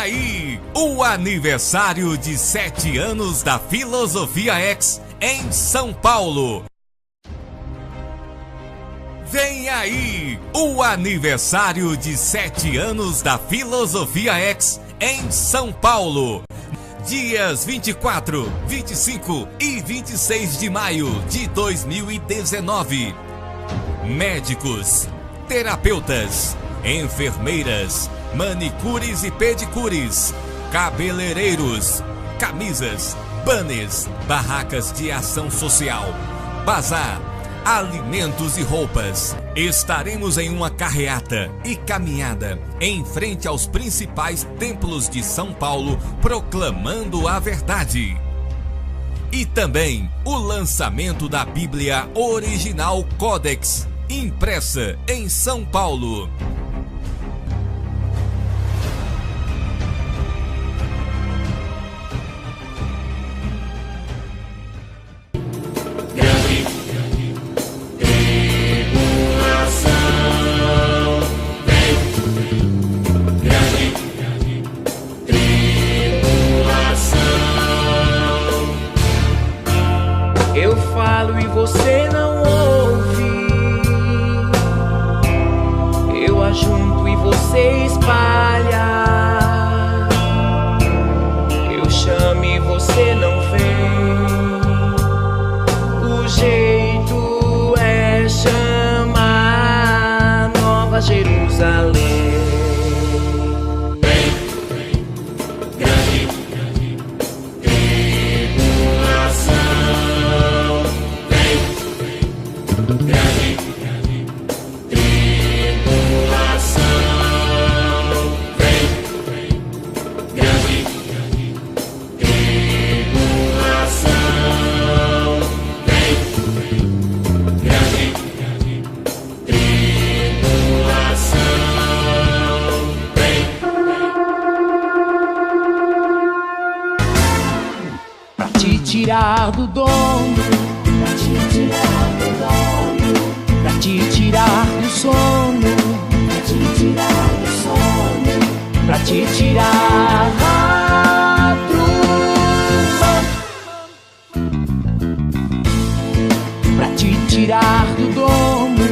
aí, o aniversário de 7 anos da Filosofia X em São Paulo. Vem aí, o aniversário de 7 anos da Filosofia X em São Paulo. Dias 24, 25 e 26 de maio de 2019. Médicos, terapeutas, enfermeiras, manicures e pedicures, cabeleireiros, camisas, banners, barracas de ação social, bazar, alimentos e roupas. Estaremos em uma carreata e caminhada em frente aos principais templos de São Paulo, proclamando a verdade. E também o lançamento da Bíblia Original Codex, impressa em São Paulo. Eu falo e você não ouve. Eu ajunto e você espalha. Eu chamo e você não vem. O jeito é chamar Nova Jerusalém. Tirar do dono, pra te tirar do dono, pra te tirar do sono, pra te tirar do sono, pra te tirar do pra te tirar do dono,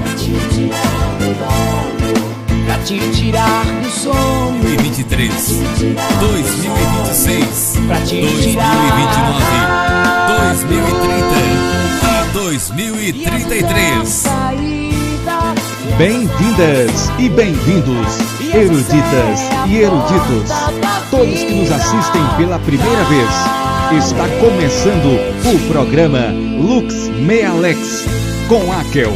pra te tirar do dono, pra te tirar do sono. 2023, 2026, pra te 2029, 2030 e 2033. Bem-vindas e bem-vindos, eruditas e eruditos, todos que nos assistem pela primeira vez. Está começando o programa Lux Mealex com Akel.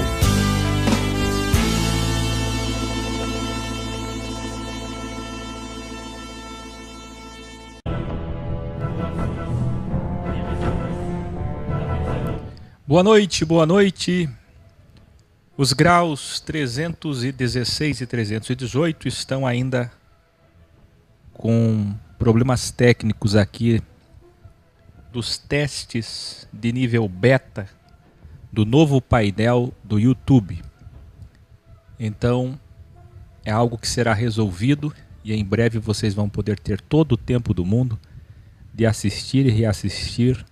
Boa noite, boa noite. Os graus 316 e 318 estão ainda com problemas técnicos aqui dos testes de nível beta do novo painel do YouTube. Então, é algo que será resolvido e em breve vocês vão poder ter todo o tempo do mundo de assistir e reassistir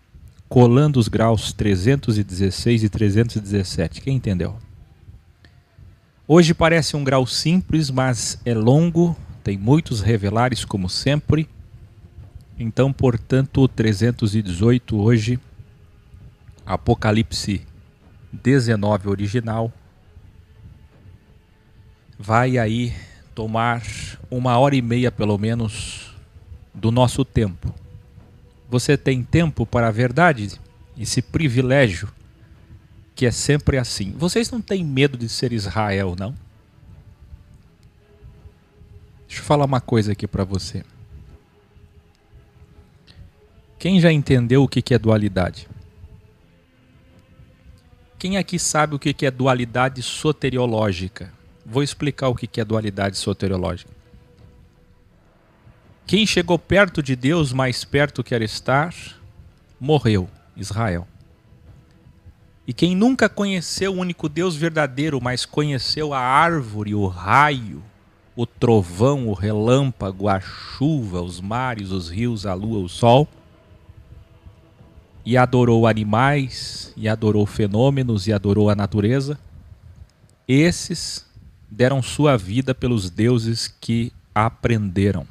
colando os graus 316 e 317. Quem entendeu? Hoje parece um grau simples, mas é longo, tem muitos revelares como sempre. Então, portanto, o 318 hoje, Apocalipse 19 original, vai aí tomar 1h30 pelo menos do nosso tempo. Você tem tempo para a verdade? Esse privilégio que é sempre assim. Vocês não têm medo de ser Israel, não? Deixa eu falar uma coisa aqui para você. Quem já entendeu o que é dualidade? Quem aqui sabe o que é dualidade soteriológica? Vou explicar o que é dualidade soteriológica. Quem chegou perto de Deus, mais perto quer estar, morreu, Israel. E quem nunca conheceu o único Deus verdadeiro, mas conheceu a árvore, o raio, o trovão, o relâmpago, a chuva, os mares, os rios, a lua, o sol, e adorou animais, e adorou fenômenos, e adorou a natureza, esses deram sua vida pelos deuses que aprenderam,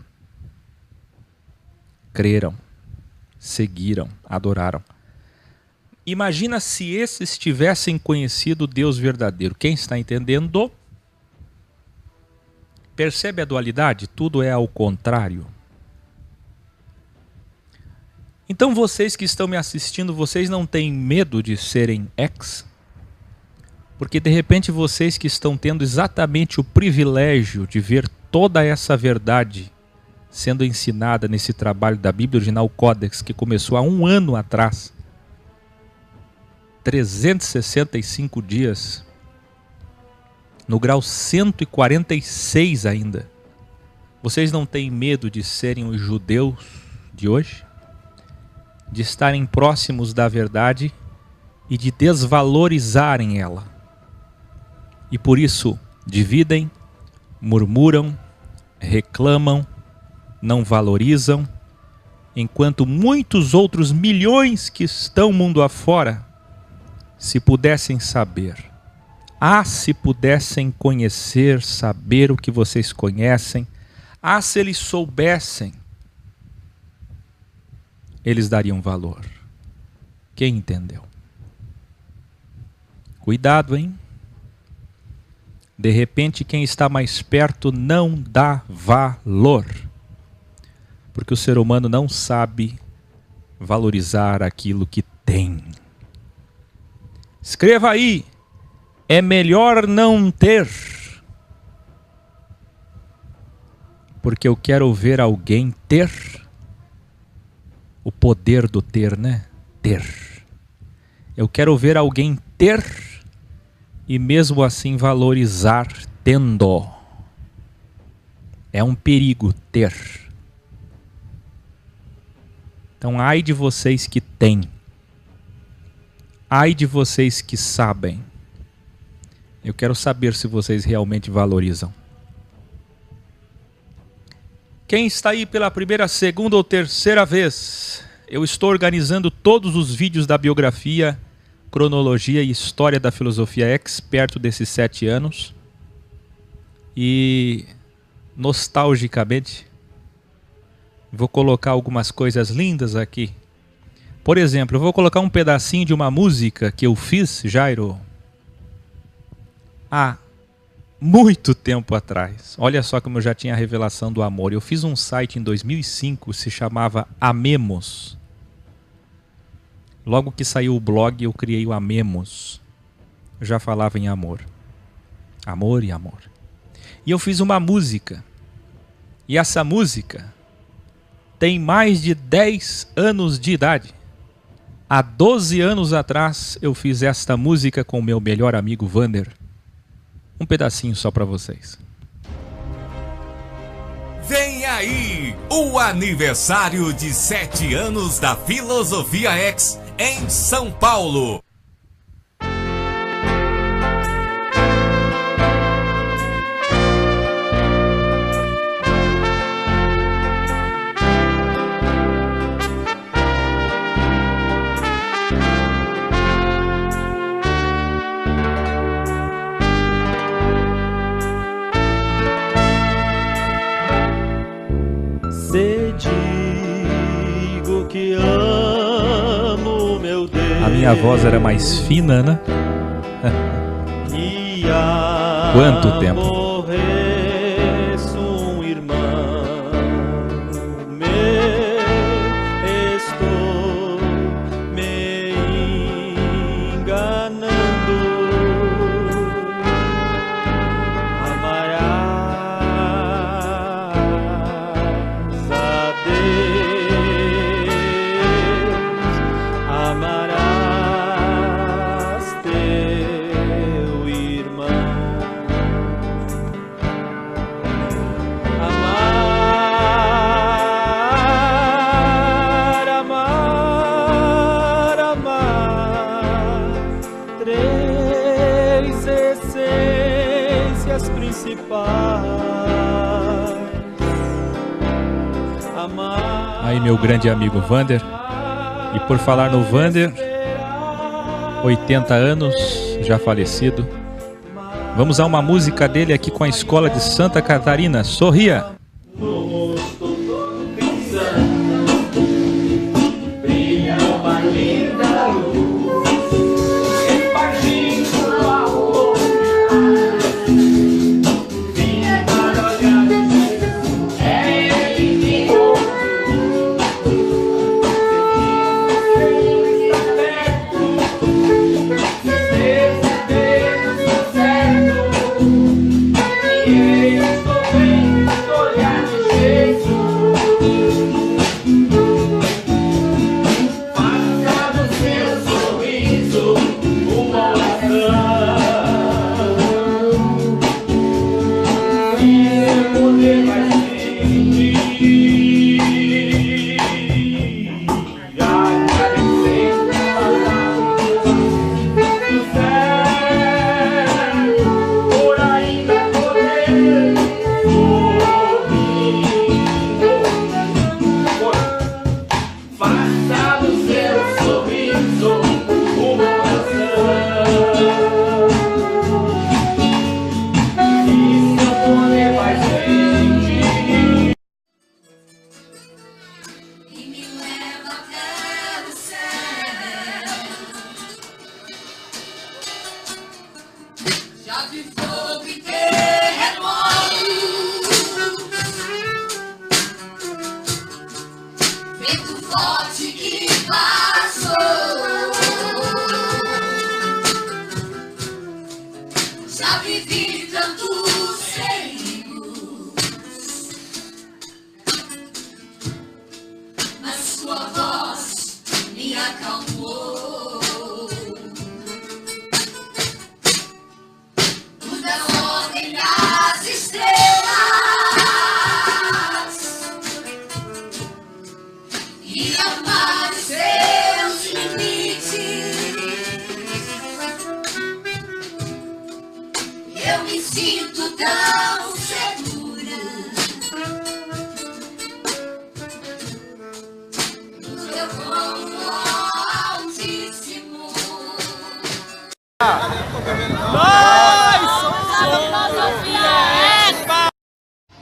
creram, seguiram, adoraram. Imagina se esses tivessem conhecido o Deus verdadeiro. Quem está entendendo? Percebe a dualidade? Tudo é ao contrário. Então vocês que estão me assistindo, vocês não têm medo de serem ex? Porque de repente vocês que estão tendo exatamente o privilégio de ver toda essa verdade sendo ensinada nesse trabalho da Bíblia Original Codex, que começou há 1 ano atrás, 365 dias, no grau 146 ainda. Vocês não têm medo de serem os judeus de hoje? De estarem próximos da verdade e de desvalorizarem ela. E por isso dividem, murmuram, reclamam, não valorizam, enquanto muitos outros milhões que estão mundo afora, se pudessem saber, se pudessem conhecer, saber o que vocês conhecem, se eles soubessem, eles dariam valor. Quem entendeu? Cuidado, hein? De repente, quem está mais perto não dá valor. Porque o ser humano não sabe valorizar aquilo que tem. Escreva aí, é melhor não ter. Porque eu quero ver alguém ter o poder do ter, né? Ter. Eu quero ver alguém ter e mesmo assim valorizar tendo. É um perigo ter. Então, ai de vocês que têm. Ai de vocês que sabem. Eu quero saber se vocês realmente valorizam. Quem está aí pela primeira, segunda ou terceira vez, eu estou organizando todos os vídeos da biografia, cronologia e história da filosofia X, perto desses 7 anos. E, nostalgicamente, vou colocar algumas coisas lindas aqui. Por exemplo, eu vou colocar um pedacinho de uma música que eu fiz, Jairo, há muito tempo atrás. Olha só como eu já tinha a revelação do amor. Eu fiz um site em 2005, se chamava Amemos. Logo que saiu o blog, eu criei o Amemos. Eu já falava em amor. Amor e amor. E eu fiz uma música. E essa música tem mais de 10 anos de idade. Há 12 anos atrás eu fiz esta música com o meu melhor amigo Vander. Um pedacinho só para vocês. Vem aí o aniversário de 7 anos da Filosofia X em São Paulo. Digo que amo meu Deus. A minha voz era mais fina, né? Quanto tempo? Um irmão meu, estou me enganando. Amarás teu irmão. coisas principais. Amar. Aí, meu grande amigo Vander. E por falar no Vander, 80 anos, já falecido. Vamos a uma música dele aqui com a Escola de Santa Catarina. Sorria!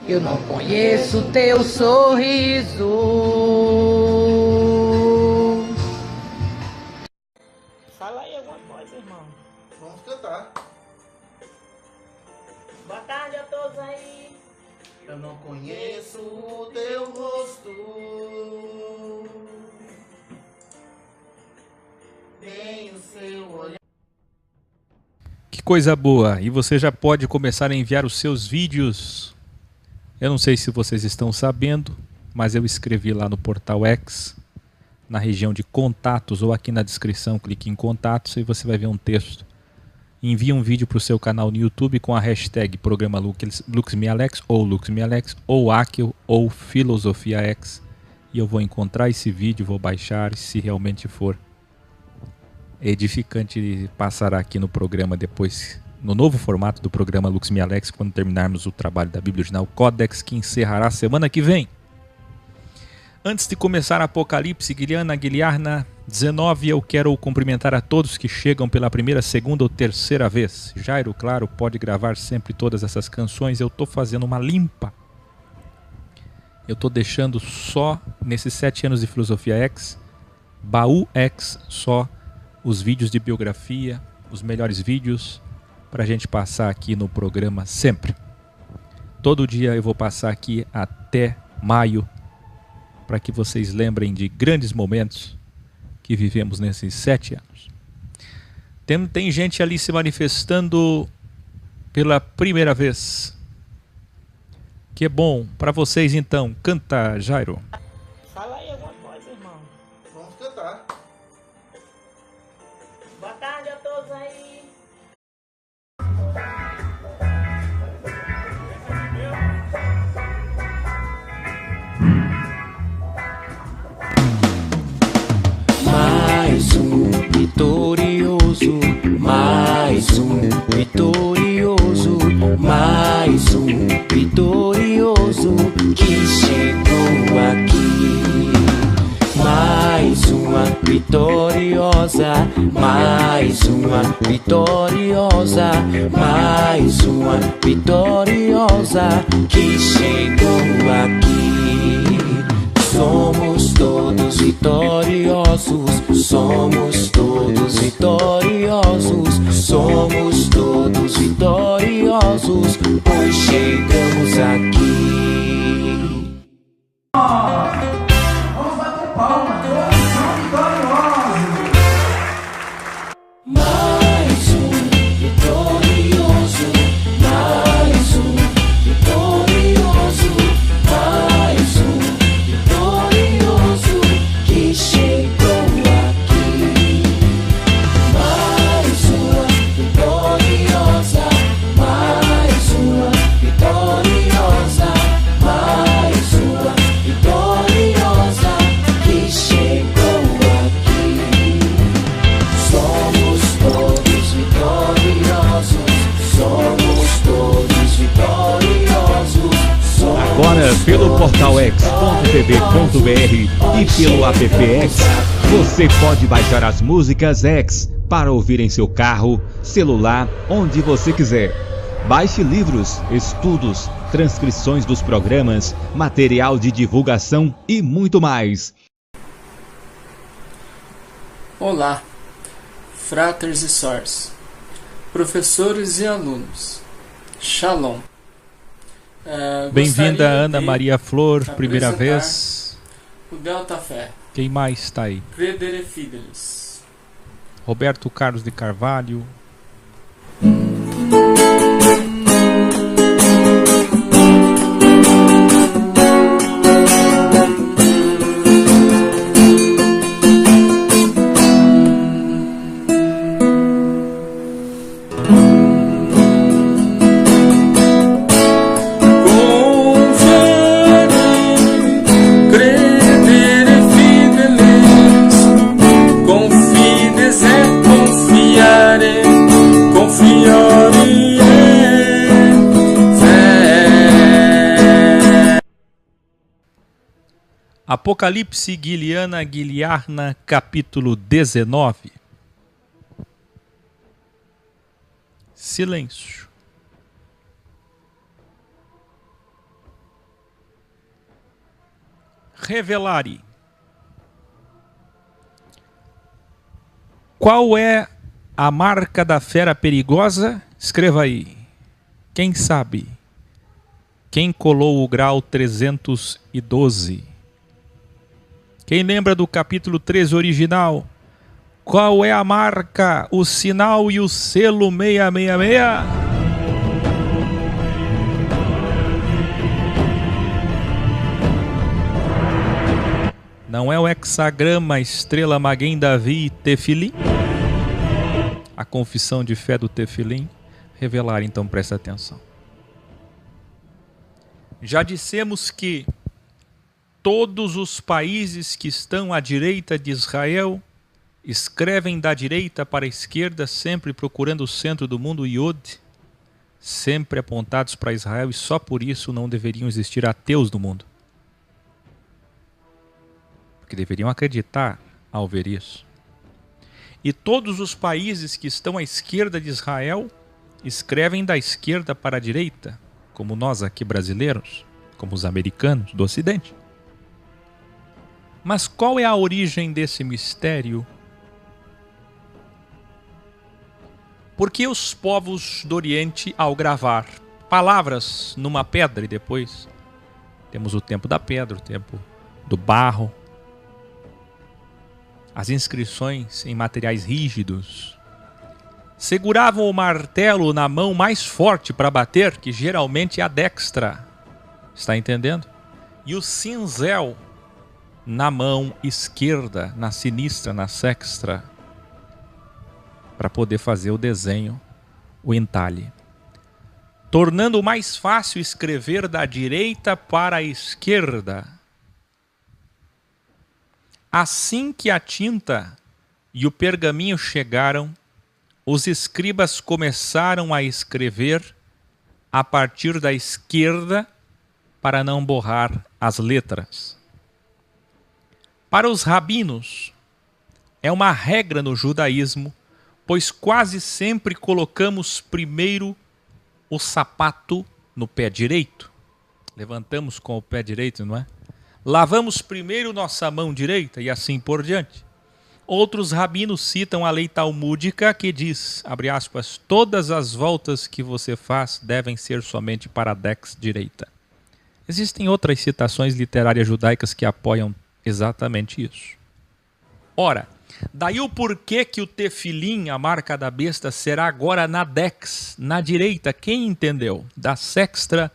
Eu não conheço teu sorriso. Fala aí alguma coisa, irmão. Vamos cantar. Boa tarde a todos aí. Eu não conheço o teu rosto, nem o seu olhar. Que coisa boa! E você já pode começar a enviar os seus vídeos. Eu não sei se vocês estão sabendo, mas eu escrevi lá no Portal X, na região de contatos, ou aqui na descrição, clique em contatos e você vai ver um texto. Envie um vídeo para o seu canal no YouTube com a hashtag Programa LuxMeAlex, ou Akel, ou FilosofiaX, e eu vou encontrar esse vídeo, vou baixar, se realmente for edificante, passará aqui no programa depois, no novo formato do programa LuxMeAlex, quando terminarmos o trabalho da Bíblia Original Codex, que encerrará semana que vem. Antes de começar Apocalipse, Guilherna 19, eu quero cumprimentar a todos que chegam pela primeira, segunda ou terceira vez. Jairo, claro, pode gravar sempre todas essas canções, eu estou fazendo uma limpa. Eu estou deixando só, nesses 7 anos de Filosofia X, Baú X, só os vídeos de biografia, os melhores vídeos, para a gente passar aqui no programa sempre. Todo dia eu vou passar aqui até maio, para que vocês lembrem de grandes momentos que vivemos nesses 7 anos. Tem gente ali se manifestando pela primeira vez. Que bom. Para vocês então, canta, Jairo. Fala aí alguma coisa, irmão. Vamos cantar. Boa tarde a todos aí. Mais um vitorioso, mais um vitorioso, mais mais uma vitoriosa, mais uma vitoriosa que chegou aqui. Somos todos vitoriosos, somos todos vitoriosos, somos todos vitoriosos, pois chegamos aqui. Vamos bater palma, todos são vitoriosos. Mais um vitorioso, mais um vitorioso, mais um vitorioso que chegou aqui. Mais uma vitoriosa, mais uma vitoriosa, mais uma vitoriosa que chegou aqui. Somos todos vitoriosos, somos todos vitoriosos. Agora pelo portal x.tv.br e pelo app X, você pode baixar as músicas X para ouvir em seu carro, celular, onde você quiser. Baixe livros, estudos, transcrições dos programas, material de divulgação e muito mais. Olá, fratres e sors, professores e alunos. Shalom. Bem-vinda, Gostaria Ana de Maria Flor, primeira apresentar vez. O Delta Fé, Quem mais está aí? Credere Fidelis. Roberto Carlos de Carvalho. Credere Fidelis. Confides é confiare, confiare é fé. Apocalipse Guiliana Guiliarna, capítulo 19. Silêncio. Revelare. Qual é a marca da fera perigosa? Escreva aí. Quem sabe? Quem colou o grau 312? Quem lembra do capítulo 13 original? Qual é a marca, o sinal e o selo 666? Não é o hexagrama, estrela Maguen Davi e Tefilim? A confissão de fé do Tefilim? Revelar, então presta atenção. Já dissemos que todos os países que estão à direita de Israel escrevem da direita para a esquerda, sempre procurando o centro do mundo, Yod, sempre apontados para Israel, e só por isso não deveriam existir ateus no mundo. Porque deveriam acreditar ao ver isso. E todos os países que estão à esquerda de Israel escrevem da esquerda para a direita, como nós aqui brasileiros, como os americanos do Ocidente. Mas qual é a origem desse mistério? Porque os povos do Oriente, ao gravar palavras numa pedra, e depois temos o tempo da pedra, o tempo do barro, as inscrições em materiais rígidos, seguravam o martelo na mão mais forte para bater, que geralmente é a dextra, está entendendo? E o cinzel na mão esquerda, na sinistra, na sextra, para poder fazer o desenho, o entalhe, tornando mais fácil escrever da direita para a esquerda. Assim que a tinta e o pergaminho chegaram, os escribas começaram a escrever a partir da esquerda para não borrar as letras. Para os rabinos, é uma regra no judaísmo, pois quase sempre colocamos primeiro o sapato no pé direito. Levantamos com o pé direito, não é? Lavamos primeiro nossa mão direita e assim por diante. Outros rabinos citam a lei talmúdica que diz, abre aspas, todas as voltas que você faz devem ser somente para a dex direita. Existem outras citações literárias judaicas que apoiam exatamente isso. Ora, daí o porquê que o tefilim, a marca da besta, será agora na dex, na direita. Quem entendeu? Da sexta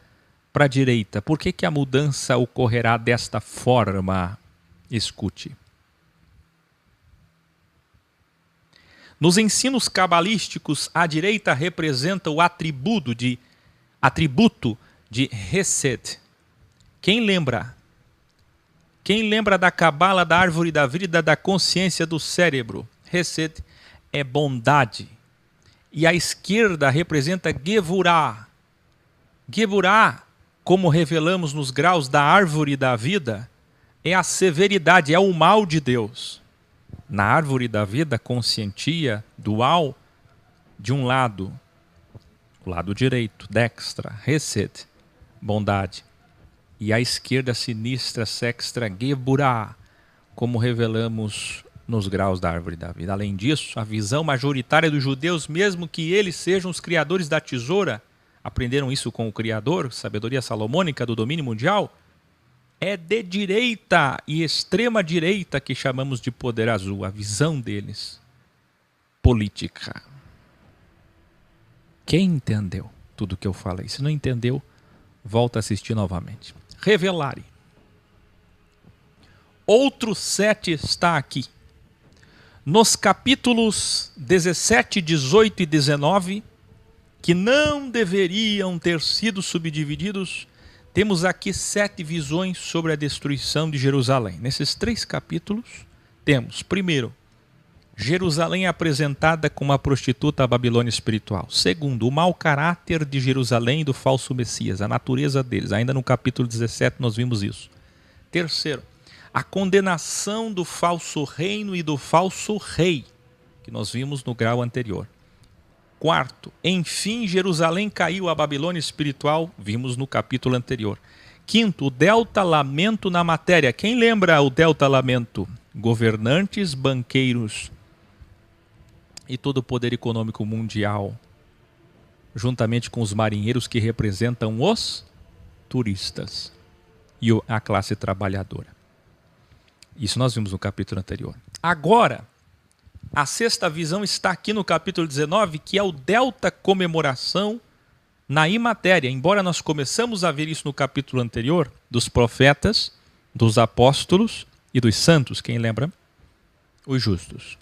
para a direita. Por que a mudança ocorrerá desta forma? Escute. Nos ensinos cabalísticos, a direita representa o atributo de Hesed. Quem lembra? Quem lembra da cabala da árvore da vida da consciência do cérebro? Hesed é bondade. E a esquerda representa Gevurah. Gevurah, como revelamos nos graus da árvore da vida, é a severidade, é o mal de Deus. Na árvore da vida, conscientia, dual, de um lado, o lado direito, dextra, Hesed, bondade. E à esquerda, sinistra, sextra, Gevurah, como revelamos nos graus da árvore da vida. Além disso, a visão majoritária dos judeus, mesmo que eles sejam os criadores da tesoura, aprenderam isso com o Criador, sabedoria salomônica do domínio mundial, é de direita e extrema direita que chamamos de poder azul, a visão deles, política. Quem entendeu tudo o que eu falei? Se não entendeu, volta a assistir novamente. Revelare. Outro 7 está aqui. Nos capítulos 17, 18 e 19, que não deveriam ter sido subdivididos, temos aqui 7 visões sobre a destruição de Jerusalém. Nesses 3 capítulos, temos, primeiro, Jerusalém apresentada como uma prostituta à Babilônia espiritual. Segundo, o mau caráter de Jerusalém e do falso Messias, a natureza deles. Ainda no capítulo 17 nós vimos isso. Terceiro, a condenação do falso reino e do falso rei, que nós vimos no grau anterior. Quarto, enfim, Jerusalém caiu à Babilônia espiritual, vimos no capítulo anterior. Quinto, o delta lamento na matéria. Quem lembra o delta lamento? Governantes, banqueiros e todo o poder econômico mundial, juntamente com os marinheiros que representam os turistas e a classe trabalhadora. Isso nós vimos no capítulo anterior. Agora, a 6ª visão está aqui no capítulo 19, que é o delta comemoração na imatéria. Embora nós começamos a ver isso no capítulo anterior, dos profetas, dos apóstolos e dos santos, quem lembra? Os justos.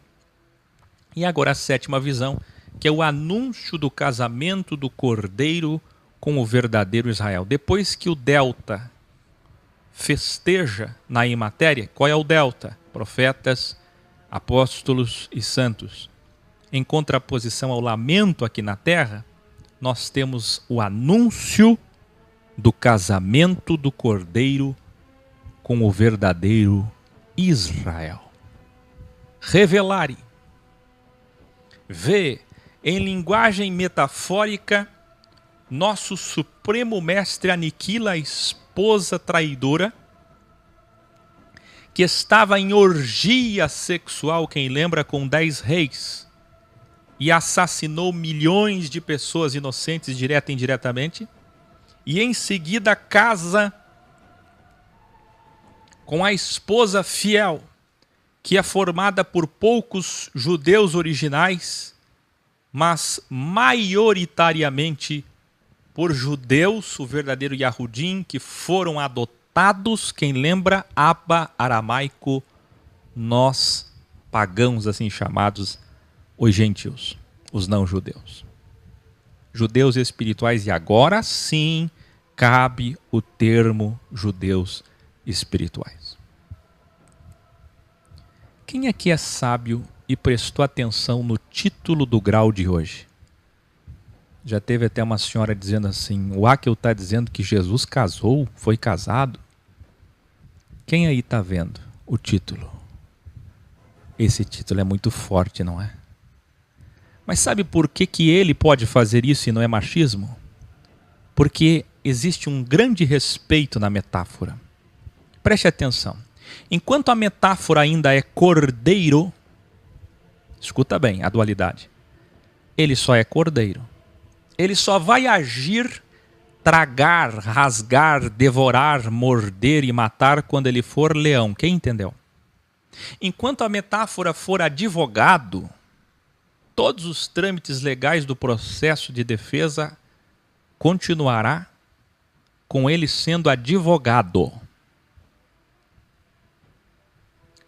E agora a 7ª visão, que é o anúncio do casamento do Cordeiro com o verdadeiro Israel. Depois que o delta festeja na imatéria, qual é o delta? Profetas, apóstolos e santos. Em contraposição ao lamento aqui na terra, nós temos o anúncio do casamento do Cordeiro com o verdadeiro Israel. Revelare. Vê, em linguagem metafórica, nosso supremo mestre aniquila a esposa traidora que estava em orgia sexual, quem lembra, com 10 reis, e assassinou milhões de pessoas inocentes, direta e indiretamente, e em seguida casa com a esposa fiel, que é formada por poucos judeus originais, mas maioritariamente por judeus, o verdadeiro Yahudim, que foram adotados, quem lembra, Abba aramaico, nós pagãos assim chamados, os gentios, os não-judeus. Judeus espirituais, e agora sim cabe o termo judeus espirituais. Quem aqui é sábio e prestou atenção no título do grau de hoje? Já teve até uma senhora dizendo assim, o Akel está dizendo que Jesus casou, foi casado. Quem aí está vendo o título? Esse título é muito forte, não é? Mas sabe por que ele pode fazer isso e não é machismo? Porque existe um grande respeito na metáfora. Preste atenção. Enquanto a metáfora ainda é cordeiro, escuta bem a dualidade. Ele só é cordeiro. Ele só vai agir, tragar, rasgar, devorar, morder e matar quando ele for leão. Quem entendeu? Enquanto a metáfora for advogado, todos os trâmites legais do processo de defesa continuará com ele sendo advogado.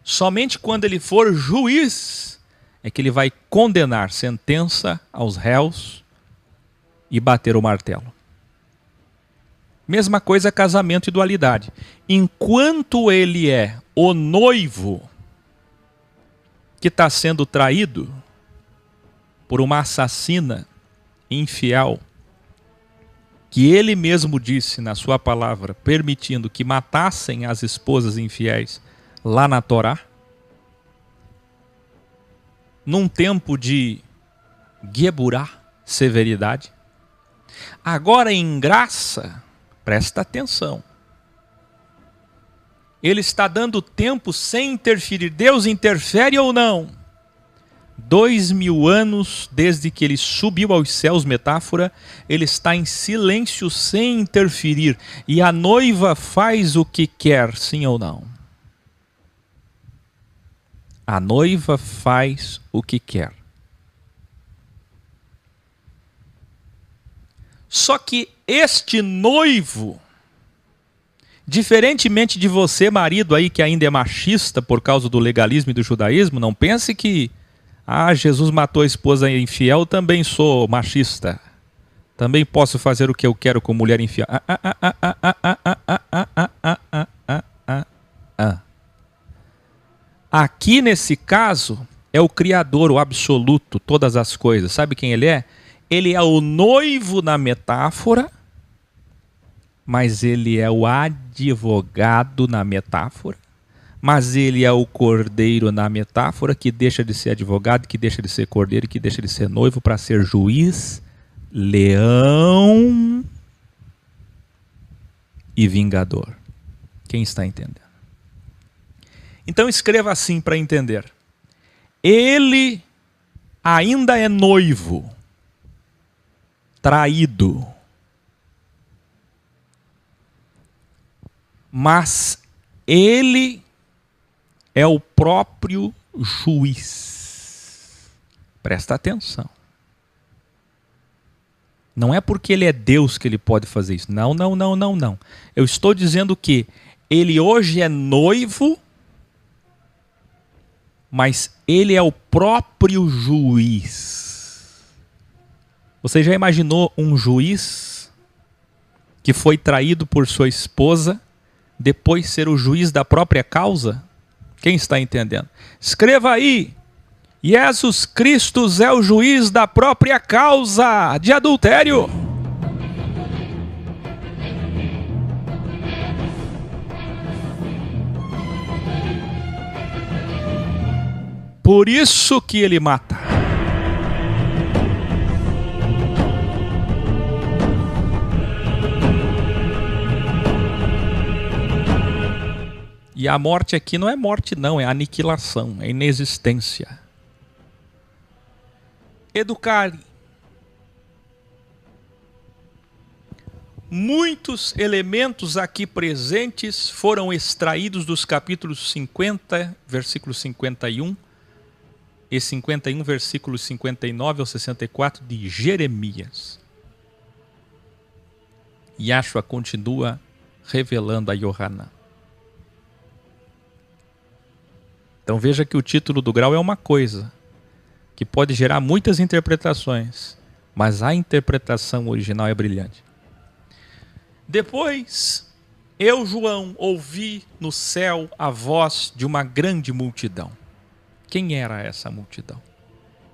Somente quando ele for juiz é que ele vai condenar sentença aos réus e bater o martelo. Mesma coisa casamento e dualidade. Enquanto ele é o noivo que está sendo traído por uma assassina infiel, que ele mesmo disse na sua palavra, permitindo que matassem as esposas infiéis lá na Torá, num tempo de Geburá, severidade. Agora em graça, presta atenção, ele está dando tempo sem interferir. Deus interfere ou não? 2000 anos desde que ele subiu aos céus, metáfora, ele está em silêncio sem interferir. E a noiva faz o que quer, sim ou não? A noiva faz o que quer. Só que este noivo, diferentemente de você, marido aí que ainda é machista por causa do legalismo e do judaísmo, não pense que Jesus matou a esposa infiel, também sou machista. Também posso fazer o que eu quero com mulher infiel. Aqui nesse caso é o Criador, o absoluto, todas as coisas. Sabe quem ele é? Ele é o noivo na metáfora, mas ele é o advogado na metáfora, mas ele é o cordeiro na metáfora, que deixa de ser advogado, que deixa de ser cordeiro, que deixa de ser noivo para ser juiz, leão e vingador. Quem está entendendo? Então escreva assim para entender. Ele ainda é noivo, traído, mas ele é o próprio juiz. Presta atenção. Não é porque ele é Deus que ele pode fazer isso. Não. Eu estou dizendo que ele hoje é noivo, mas ele é o próprio juiz. Você já imaginou um juiz que foi traído por sua esposa, depois ser o juiz da própria causa? Quem está entendendo? Escreva aí. Jesus Cristo é o juiz da própria causa de adultério. Por isso que ele mata. E a morte aqui não é morte não, é aniquilação, é inexistência. Educare. Muitos elementos aqui presentes foram extraídos dos capítulos 50, versículo 51, e 51, versículos 59 ao 64 de Jeremias. Yahshua continua revelando a Yohanan. Então veja que o título do grau é uma coisa que pode gerar muitas interpretações, mas a interpretação original é brilhante. Depois, eu, João, ouvi no céu a voz de uma grande multidão. Quem era essa multidão?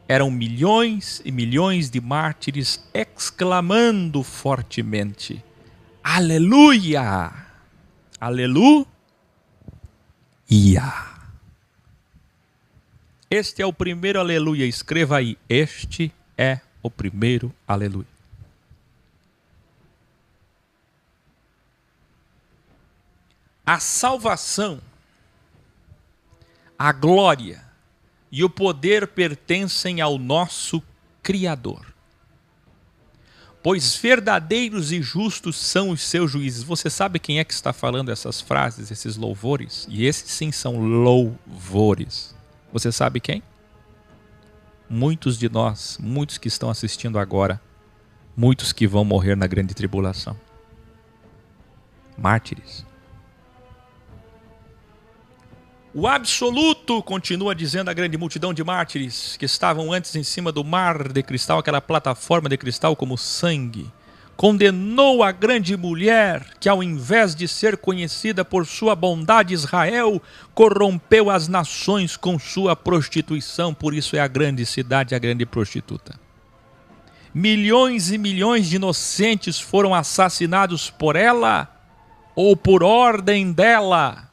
Eram milhões e milhões de mártires exclamando fortemente: Aleluia! Aleluia! Este é o primeiro aleluia. Escreva aí. Este é o primeiro aleluia. A salvação, a glória e o poder pertencem ao nosso Criador. Pois verdadeiros e justos são os seus juízes. Você sabe quem é que está falando essas frases, esses louvores? E esses sim são louvores. Você sabe quem? Muitos de nós, muitos que estão assistindo agora, muitos que vão morrer na grande tribulação. Mártires. O absoluto, continua dizendo a grande multidão de mártires, que estavam antes em cima do mar de cristal, aquela plataforma de cristal como sangue, condenou a grande mulher que, ao invés de ser conhecida por sua bondade, Israel, corrompeu as nações com sua prostituição. Por isso é a grande cidade, a grande prostituta. Milhões e milhões de inocentes foram assassinados por ela ou por ordem dela.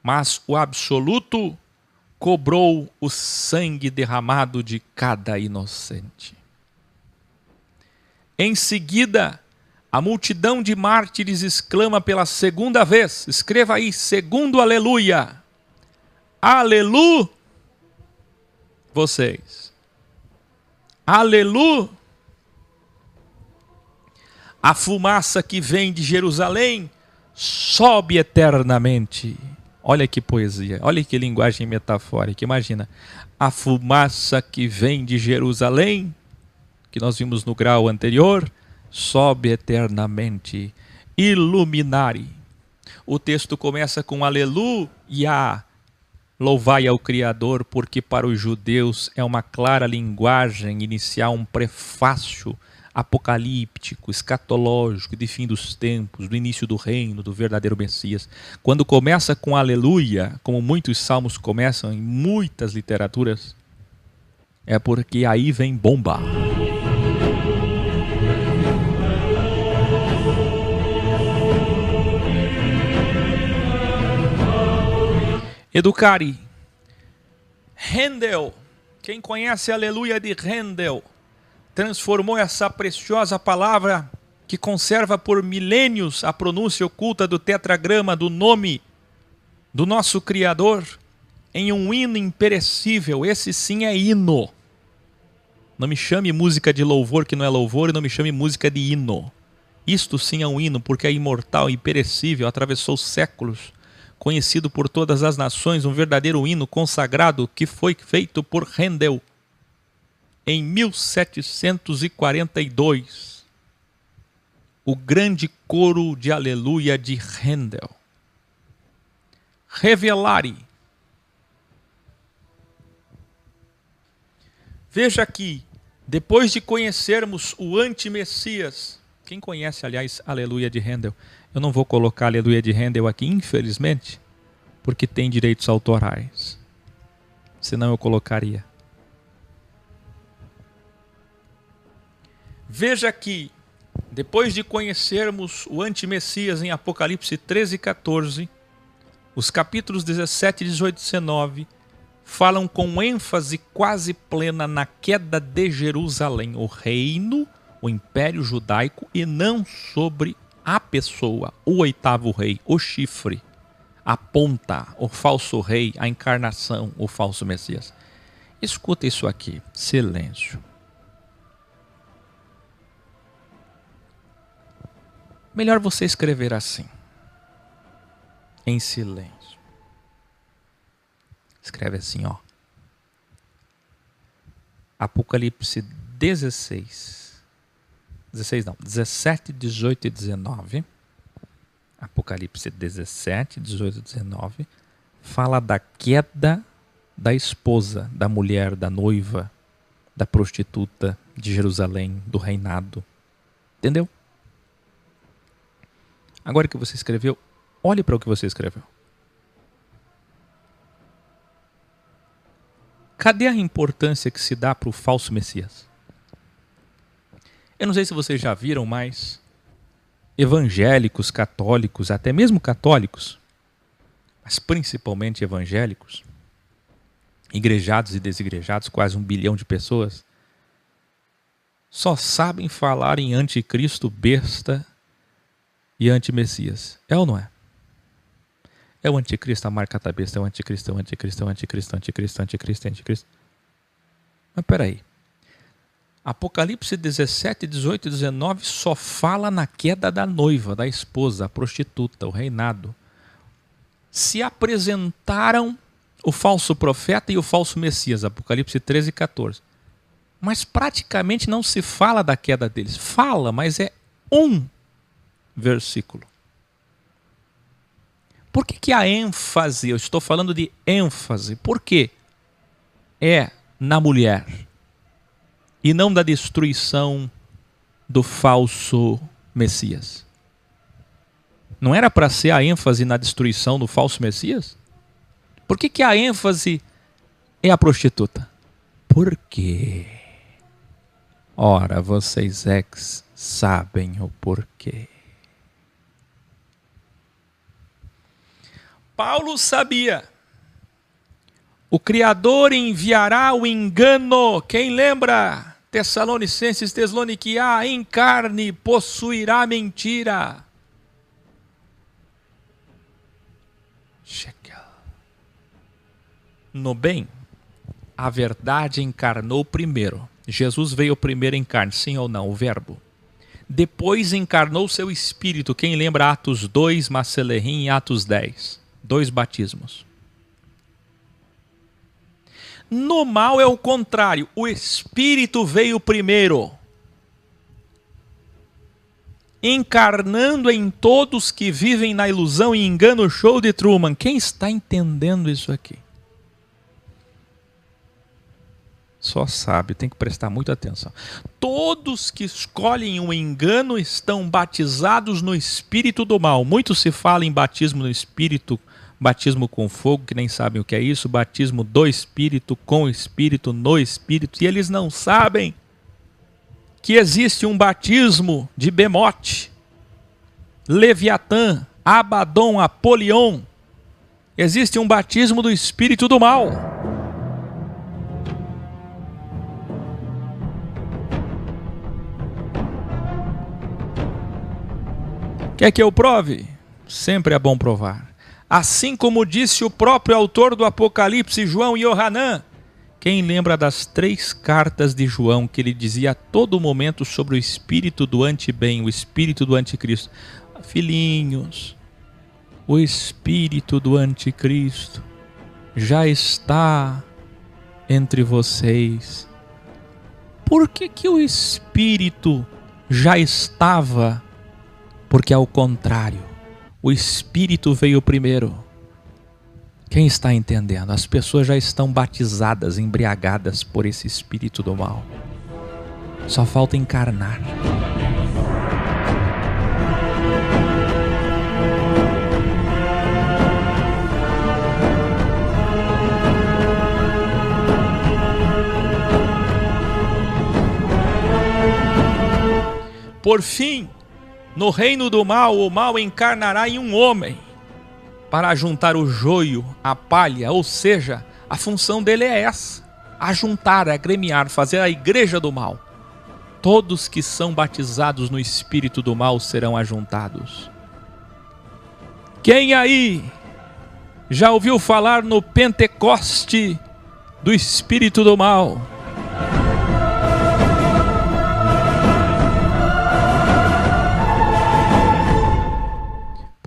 Mas o absoluto cobrou o sangue derramado de cada inocente. Em seguida, a multidão de mártires exclama pela segunda vez, escreva aí, segundo aleluia, aleluia, vocês, aleluia, a fumaça que vem de Jerusalém sobe eternamente. Olha que poesia, olha que linguagem metafórica, imagina, a fumaça que vem de Jerusalém, que nós vimos no grau anterior, sobe eternamente, iluminare. O texto começa com aleluia, louvai ao Criador, porque para os judeus é uma clara linguagem inicial, um prefácio apocalíptico, escatológico, de fim dos tempos, do início do reino, do verdadeiro Messias. Quando começa com aleluia, como muitos salmos começam em muitas literaturas, é porque aí vem bomba. Educare. Handel, quem conhece a aleluia de Handel, transformou essa preciosa palavra que conserva por milênios a pronúncia oculta do tetragrama do nome do nosso Criador em um hino imperecível. Esse sim é hino. Não me chame música de louvor que não é louvor, e não me chame música de hino. Isto sim é um hino, porque é imortal, imperecível, atravessou séculos, conhecido por todas as nações, um verdadeiro hino consagrado que foi feito por Handel em 1742. O grande coro de aleluia de Handel. Revelare. Veja aqui, depois de conhecermos o anti-Messias, quem conhece, aliás, a aleluia de Handel? Eu não vou colocar a aleluia de Handel aqui, infelizmente, porque tem direitos autorais. Senão eu colocaria. Veja aqui, depois de conhecermos o anti-Messias em Apocalipse 13 e 14, os capítulos 17, 18 e 19 falam com ênfase quase plena na queda de Jerusalém, o reino, o império judaico, e não sobre a pessoa, o oitavo rei, o chifre, a ponta, o falso rei, a encarnação, o falso Messias. Escuta isso aqui, silêncio. Melhor você escrever assim, em silêncio. Escreve assim, ó. Apocalipse 17, 18 e 19. Apocalipse 17, 18 e 19. Fala da queda da esposa, da mulher, da noiva, da prostituta de Jerusalém, do reinado. Entendeu? Agora que você escreveu, olhe para o que você escreveu. Cadê a importância que se dá para o falso Messias? Eu não sei se vocês já viram, mas evangélicos, católicos, até mesmo católicos, mas principalmente evangélicos, igrejados e desigrejados, quase 1 bilhão de pessoas, só sabem falar em anticristo, besta e antimessias. É ou não é? É o anticristo, a marca da besta, é o anticristo, é o anticristo, é o anticristo, anticristo, anticristo, anticristo. Mas peraí. Apocalipse 17, 18 e 19 só fala na queda da noiva, da esposa, a prostituta, o reinado. Se apresentaram o falso profeta e o falso Messias, Apocalipse 13 e 14. Mas praticamente não se fala da queda deles. Fala, mas é um versículo. Por que a ênfase, eu estou falando de ênfase, por quê? É na mulher e não da destruição do falso Messias. Não era para ser a ênfase na destruição do falso Messias? Por que a ênfase é a prostituta? Por quê? Ora, vocês sabem o porquê. Paulo sabia. O Criador enviará o engano. Quem lembra? Tessalonicenses, Tesaloniquiá, em carne possuirá a mentira. No bem, a verdade encarnou primeiro. Jesus veio primeiro em carne, sim ou não? O verbo. Depois encarnou seu espírito. Quem lembra Atos 2, Macelerrim e Atos 10? 2 batismos. No mal é o contrário. O espírito veio primeiro, encarnando em todos que vivem na ilusão e engano, show de Truman. Quem está entendendo isso aqui? Só sabe, tem que prestar muita atenção. Todos que escolhem o engano estão batizados no espírito do mal. Muito se fala em batismo no espírito, batismo com fogo, que nem sabem o que é isso, batismo do espírito, com o espírito, no espírito, e eles não sabem que existe um batismo de Bemote, Leviatã, Abaddon, Apolion. Existe um batismo do espírito do mal. Quer que eu prove? Sempre é bom provar. Assim como disse o próprio autor do Apocalipse, João Yohanan. Quem lembra das 3 cartas de João que ele dizia a todo momento sobre o espírito do antibem, o espírito do anticristo? Filhinhos, o espírito do anticristo já está entre vocês. Por que o espírito já estava? Porque ao contrário, o espírito veio primeiro. Quem está entendendo? As pessoas já estão batizadas, embriagadas por esse espírito do mal. Só falta encarnar. Por fim, no reino do mal, o mal encarnará em um homem para juntar o joio, a palha, ou seja, a função dele é essa: ajuntar, agremiar, fazer a igreja do mal. Todos que são batizados no espírito do mal serão ajuntados. Quem aí já ouviu falar no Pentecoste do espírito do mal?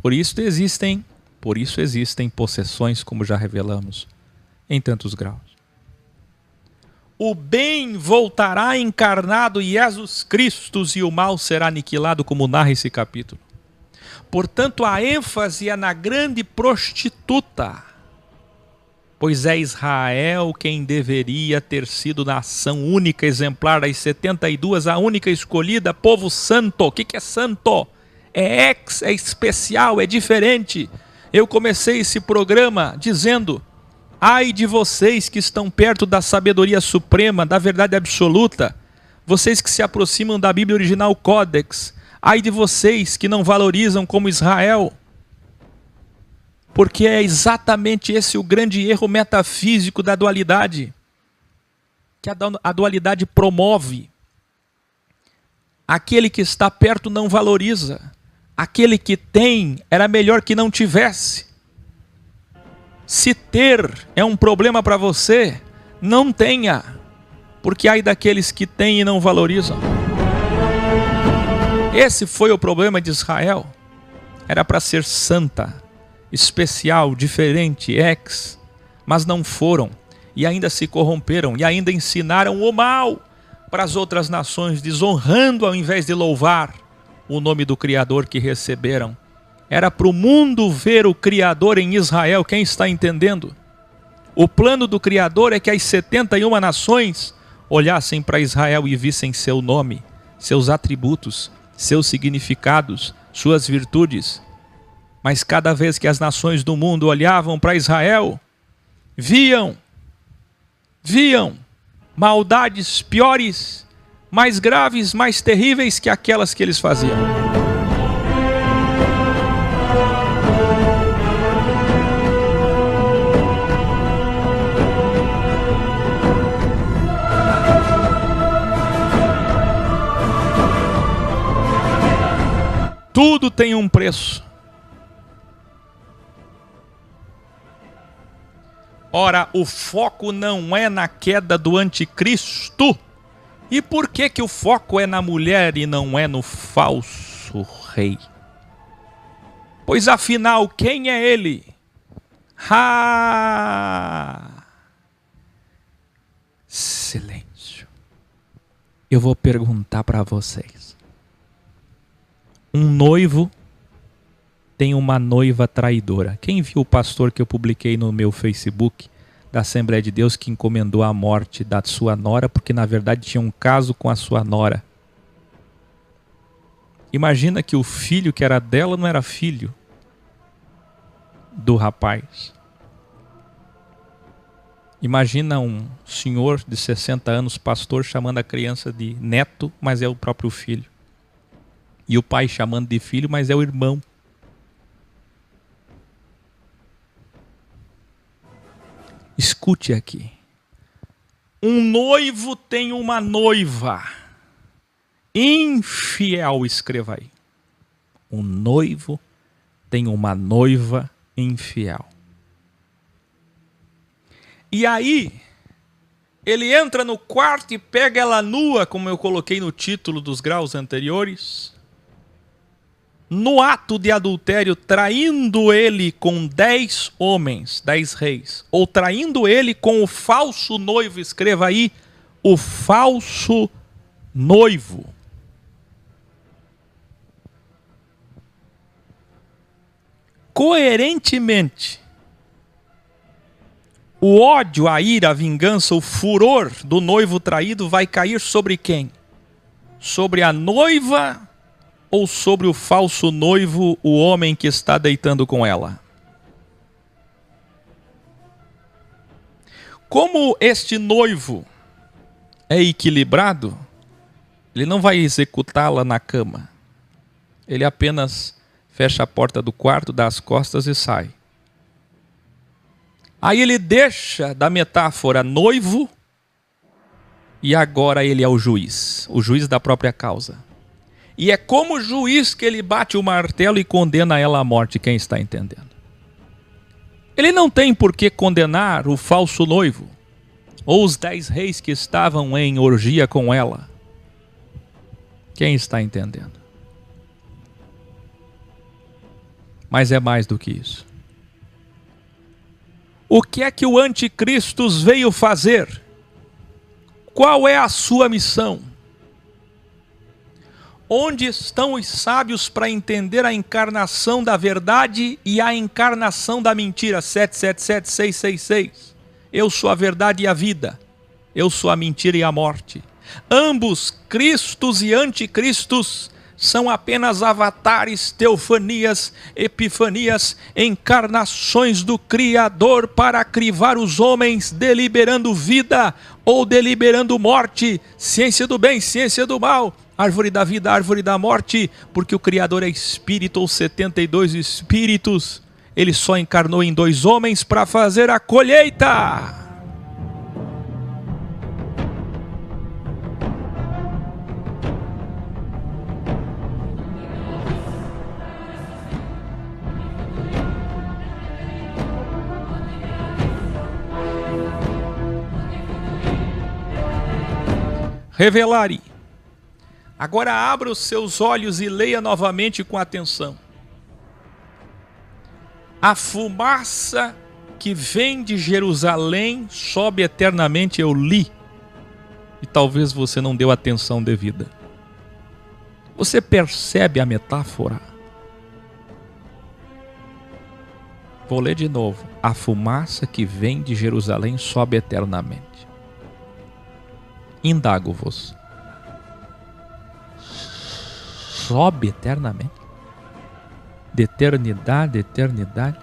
Por isso existem possessões, como já revelamos, em tantos graus. O bem voltará encarnado em Jesus Cristo e o mal será aniquilado, como narra esse capítulo. Portanto, a ênfase é na grande prostituta, pois é Israel quem deveria ter sido nação única, exemplar das 72, a única escolhida, povo santo. O que é santo? É especial, é diferente. Eu comecei esse programa dizendo: ai de vocês que estão perto da sabedoria suprema, da verdade absoluta, vocês que se aproximam da Bíblia original Códex, ai de vocês que não valorizam como Israel. Porque é exatamente esse o grande erro metafísico da dualidade, que a dualidade promove. Aquele que está perto não valoriza. Aquele que tem, era melhor que não tivesse. Se ter é um problema para você, não tenha, porque ai daqueles que têm e não valorizam. Esse foi o problema de Israel. Era para ser santa, especial, diferente, mas não foram, e ainda se corromperam, e ainda ensinaram o mal para as outras nações, desonrando ao invés de louvar o nome do Criador que receberam. Era para o mundo ver o Criador em Israel. Quem está entendendo? O plano do Criador é que as 71 nações olhassem para Israel e vissem seu nome, seus atributos, seus significados, suas virtudes. Mas cada vez que as nações do mundo olhavam para Israel, viam maldades piores, mais graves, mais terríveis que aquelas que eles faziam. Tudo tem um preço. Ora, o foco não é na queda do anticristo. E por que o foco é na mulher e não é no falso rei? Pois afinal, quem é ele? Silêncio. Eu vou perguntar para vocês. Um noivo tem uma noiva traidora. Quem viu o pastor que eu publiquei no meu Facebook da Assembleia de Deus que encomendou a morte da sua nora porque na verdade tinha um caso com a sua nora? Imagina que o filho que era dela não era filho do rapaz. Imagina um senhor de 60 anos, pastor, chamando a criança de neto, mas é o próprio filho. E o pai chamando de filho, mas é o irmão. Escute aqui. Um noivo tem uma noiva infiel, escreva aí. Um noivo tem uma noiva infiel. E aí, ele entra no quarto e pega ela nua, como eu coloquei no título dos graus anteriores, no ato de adultério, traindo ele com 10 homens, 10 reis, ou traindo ele com o falso noivo, escreva aí, o falso noivo. Coerentemente, o ódio, a ira, a vingança, o furor do noivo traído vai cair sobre quem? Sobre a noiva ou sobre o falso noivo, o homem que está deitando com ela? Como este noivo é equilibrado, ele não vai executá-la na cama. Ele apenas fecha a porta do quarto, dá as costas e sai. Aí ele deixa da metáfora noivo e agora ele é o juiz da própria causa. E é como juiz que ele bate o martelo e condena ela à morte. Quem está entendendo? Ele não tem por que condenar o falso noivo ou os 10 reis que estavam em orgia com ela. Quem está entendendo? Mas é mais do que isso. O que é que o anticristo veio fazer? Qual é a sua missão? Onde estão os sábios para entender a encarnação da verdade e a encarnação da mentira? 777-666. Eu sou a verdade e a vida. Eu sou a mentira e a morte. Ambos, Cristos e anticristos, são apenas avatares, teofanias, epifanias, encarnações do Criador para crivar os homens, deliberando vida ou deliberando morte, ciência do bem, ciência do mal, árvore da vida, árvore da morte, porque o Criador é espírito ou 72 espíritos. Ele só encarnou em 2 homens para fazer a colheita. Revelare. Agora abra os seus olhos e leia novamente com atenção. A fumaça que vem de Jerusalém sobe eternamente, eu li. E talvez você não deu atenção devida. Você percebe a metáfora? Vou ler de novo. A fumaça que vem de Jerusalém sobe eternamente. Indago-vos. Sobe eternamente? De eternidade, eternidade?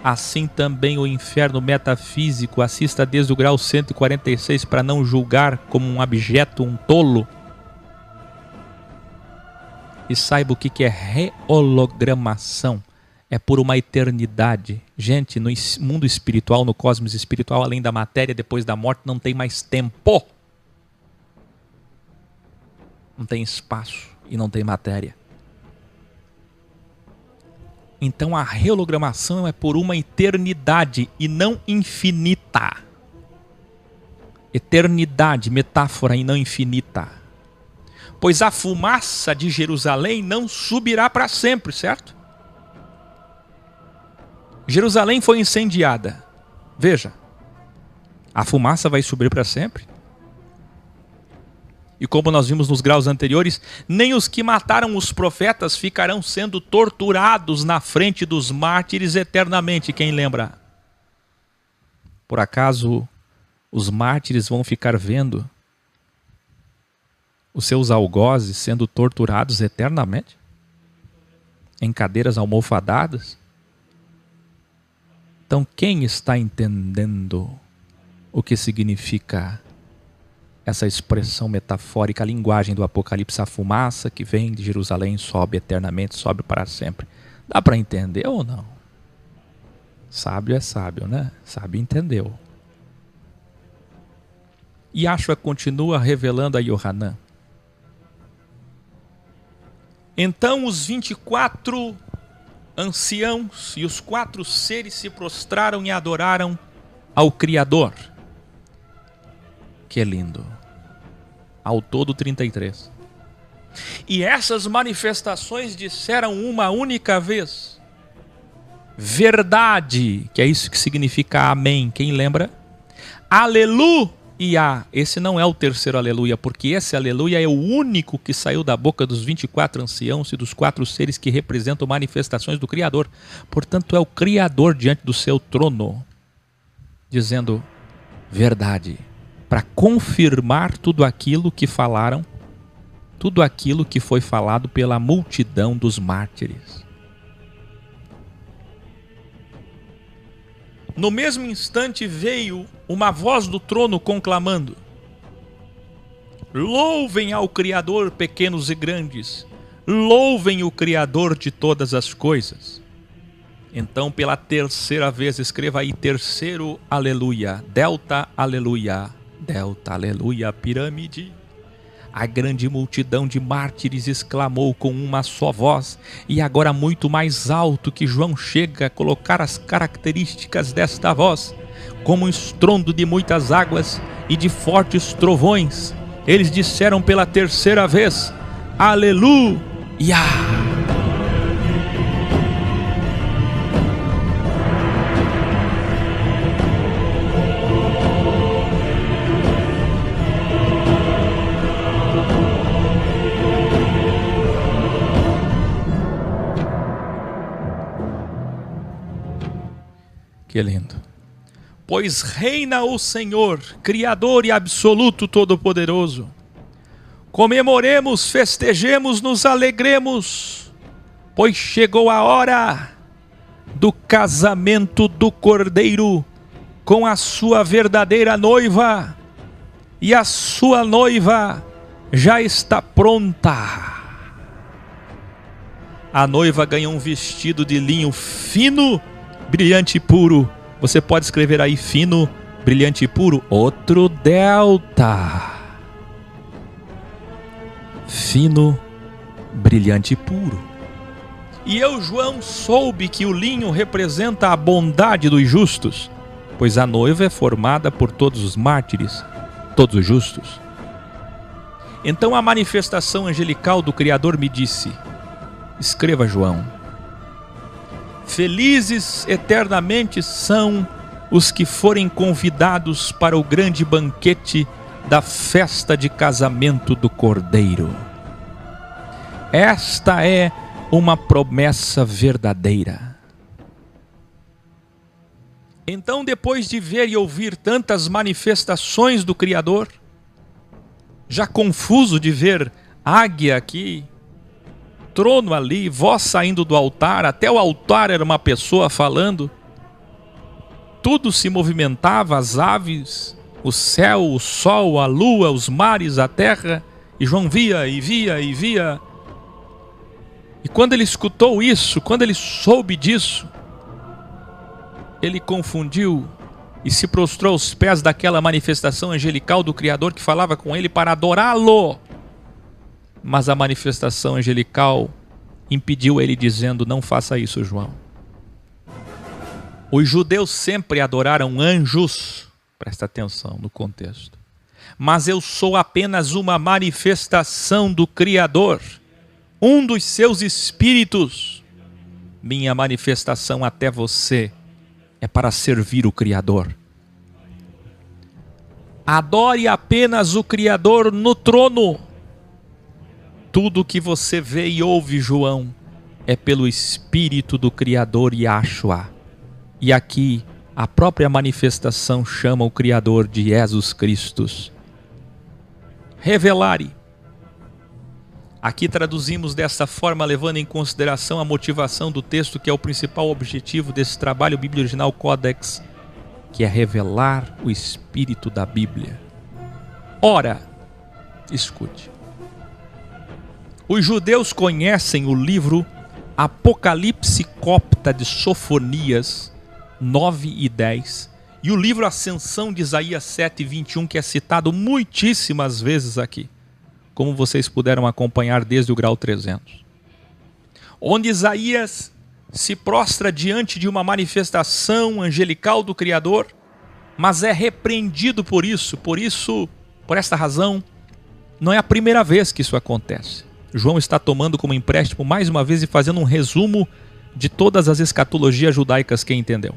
Assim também o inferno metafísico. Assista desde o grau 146 para não julgar como um abjeto, um tolo. E saiba o que é rehologramação. É por uma eternidade. Gente, no mundo espiritual, no cosmos espiritual, além da matéria, depois da morte, não tem mais tempo. Não tem espaço e não tem matéria. Então a rehologramação é por uma eternidade e não infinita. Eternidade, metáfora e não infinita. Pois a fumaça de Jerusalém não subirá para sempre, certo? Jerusalém foi incendiada. Veja, a fumaça vai subir para sempre. E como nós vimos nos graus anteriores, nem os que mataram os profetas ficarão sendo torturados na frente dos mártires eternamente. Quem lembra? Por acaso os mártires vão ficar vendo os seus algozes sendo torturados eternamente? Em cadeiras almofadadas? Então, quem está entendendo o que significa essa expressão metafórica, a linguagem do Apocalipse, a fumaça que vem de Jerusalém sobe eternamente, sobe para sempre? Dá para entender ou não? Sábio é sábio, né? Sábio entendeu. Yahshua continua revelando a Yohanan. Então os 24 anciãos e os 4 seres se prostraram e adoraram ao Criador. Que lindo. Ao todo 33. E essas manifestações disseram uma única vez: verdade, que é isso que significa amém. Quem lembra? Aleluia. Esse não é o terceiro aleluia, porque esse aleluia é o único que saiu da boca dos 24 anciãos e dos 4 seres que representam manifestações do Criador. Portanto, é o Criador diante do seu trono, dizendo verdade, para confirmar tudo aquilo que falaram, tudo aquilo que foi falado pela multidão dos mártires. No mesmo instante veio uma voz do trono conclamando: louvem ao Criador, pequenos e grandes, louvem o Criador de todas as coisas. Então, pela terceira vez, escreva aí, terceiro aleluia, delta aleluia, pirâmide. A grande multidão de mártires exclamou com uma só voz, e agora muito mais alto, que João chega a colocar as características desta voz, como um estrondo de muitas águas e de fortes trovões. Eles disseram pela terceira vez: aleluia! Que lindo. Pois reina o Senhor, Criador e absoluto todo-poderoso. Comemoremos, festejemos, nos alegremos, pois chegou a hora do casamento do Cordeiro com a sua verdadeira noiva, e a sua noiva já está pronta. a noiva ganha um vestido de linho fino, brilhante e puro. Você pode escrever aí fino, brilhante e puro. Outro delta. Fino, brilhante e puro. E eu, João, soube que o linho representa a bondade dos justos, pois a noiva é formada por todos os mártires, todos os justos. Então a manifestação angelical do Criador me disse: escreva, João, felizes eternamente são os que forem convidados para o grande banquete da festa de casamento do Cordeiro. Esta é uma promessa verdadeira. Então, depois de ver e ouvir tantas manifestações do Criador, já confuso de ver águia aqui, trono ali, voz saindo do altar, até o altar era uma pessoa falando, tudo se movimentava, as aves, o céu, o sol, a lua, os mares, a terra, e João via e via e via. E quando ele escutou isso, quando ele soube disso, ele confundiu e se prostrou aos pés daquela manifestação angelical do Criador que falava com ele para adorá-lo. Mas a manifestação angelical impediu ele, dizendo: não faça isso, João. Os judeus sempre adoraram anjos, presta atenção no contexto, mas eu sou apenas uma manifestação do Criador, um dos seus espíritos. Minha manifestação até você é para servir o Criador. Adore apenas o Criador no trono. Tudo que você vê e ouve, João, é pelo Espírito do Criador Yahshua. E aqui a própria manifestação chama o Criador de Jesus Cristo. Revelare. Aqui traduzimos dessa forma, levando em consideração a motivação do texto, que é o principal objetivo desse trabalho bíblico original Codex, que é revelar o Espírito da Bíblia. Ora, escute. Os judeus conhecem o livro Apocalipse Copta de Sofonias 9 e 10 e o livro Ascensão de Isaías 7 e 21, que é citado muitíssimas vezes aqui, como vocês puderam acompanhar desde o grau 300. Onde Isaías se prostra diante de uma manifestação angelical do Criador, mas é repreendido por esta razão, não é a primeira vez que isso acontece. João está tomando como empréstimo mais uma vez e fazendo um resumo de todas as escatologias judaicas que entendeu.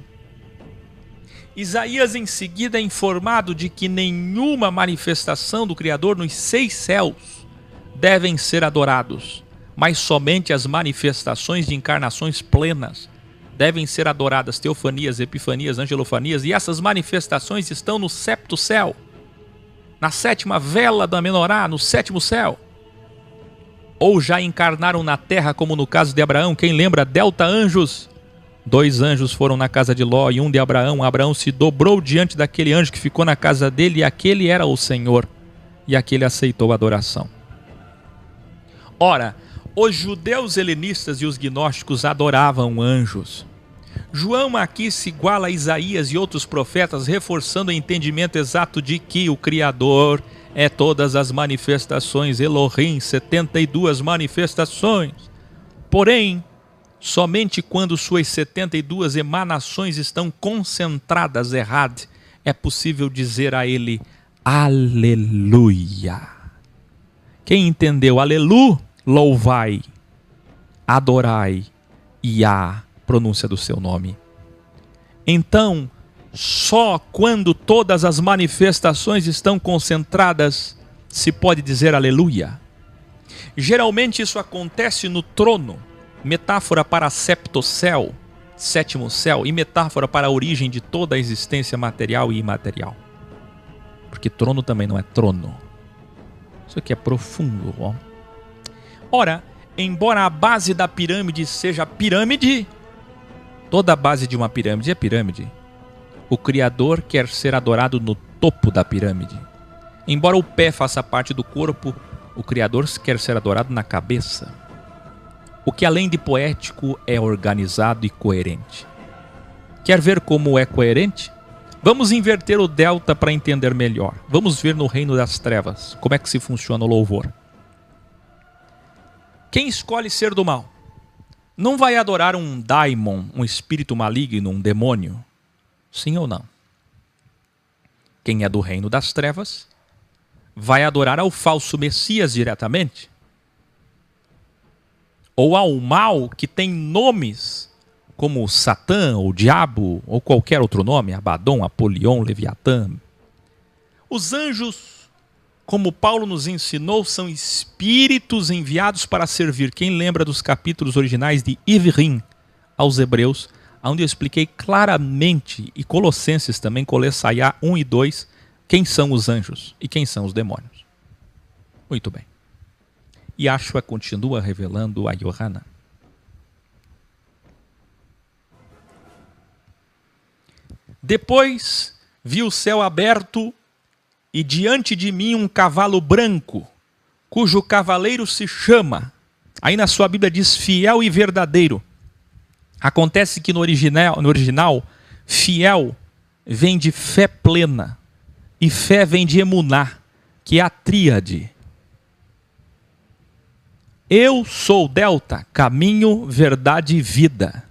Isaías em seguida é informado de que nenhuma manifestação do Criador nos 6 céus devem ser adorados, mas somente as manifestações de encarnações plenas devem ser adoradas, teofanias, epifanias, angelofanias, e essas manifestações estão no 7º céu, na 7ª vela da menorá, no 7º céu. Ou já encarnaram na terra, como no caso de Abraão. Quem lembra? Delta anjos. 2 anjos foram na casa de Ló e um de Abraão. Abraão se dobrou diante daquele anjo que ficou na casa dele, e aquele era o Senhor, e aquele aceitou a adoração. Ora, os judeus helenistas e os gnósticos adoravam anjos. João aqui se iguala a Isaías e outros profetas, reforçando o entendimento exato de que o Criador é todas as manifestações, Elohim, 72 manifestações. Porém, somente quando suas 72 emanações estão concentradas errado, é possível dizer a ele, aleluia. Quem entendeu? Alelu, louvai, adorai, e a pronúncia do seu nome. Então, só quando todas as manifestações estão concentradas se pode dizer aleluia. Geralmente isso acontece no trono, metáfora para septocéu, 7º céu, e metáfora para a origem de toda a existência material e imaterial. Porque trono também não é trono. Isso aqui é profundo, ó. Ora, embora a base da pirâmide seja pirâmide, toda a base de uma pirâmide é pirâmide. O Criador quer ser adorado no topo da pirâmide. Embora o pé faça parte do corpo, o Criador quer ser adorado na cabeça. o que além de poético é organizado e coerente. Quer ver como é coerente? Vamos inverter o delta para entender melhor. Vamos ver no reino das trevas como é que se funciona o louvor. Quem escolhe ser do mal não vai adorar um daimon, um espírito maligno, um demônio? Sim ou não? Quem é do reino das trevas vai adorar ao falso Messias diretamente? Ou ao mal que tem nomes como Satã, ou Diabo, ou qualquer outro nome, Abaddon, Apolion, Leviatã. Os anjos, como Paulo nos ensinou, são espíritos enviados para servir. Quem lembra dos capítulos originais de Ivrim aos Hebreus, onde eu expliquei claramente, e Colossenses também, Colessaiá 1 e 2, quem são os anjos e quem são os demônios. Muito bem. Yahshua continua revelando a Yohanan. Depois vi o céu aberto e diante de mim um cavalo branco, cujo cavaleiro se chama, aí na sua Bíblia diz fiel e verdadeiro. Acontece que no original fiel vem de fé plena e fé vem de emuná, que é a tríade. Eu sou delta, caminho, verdade e vida.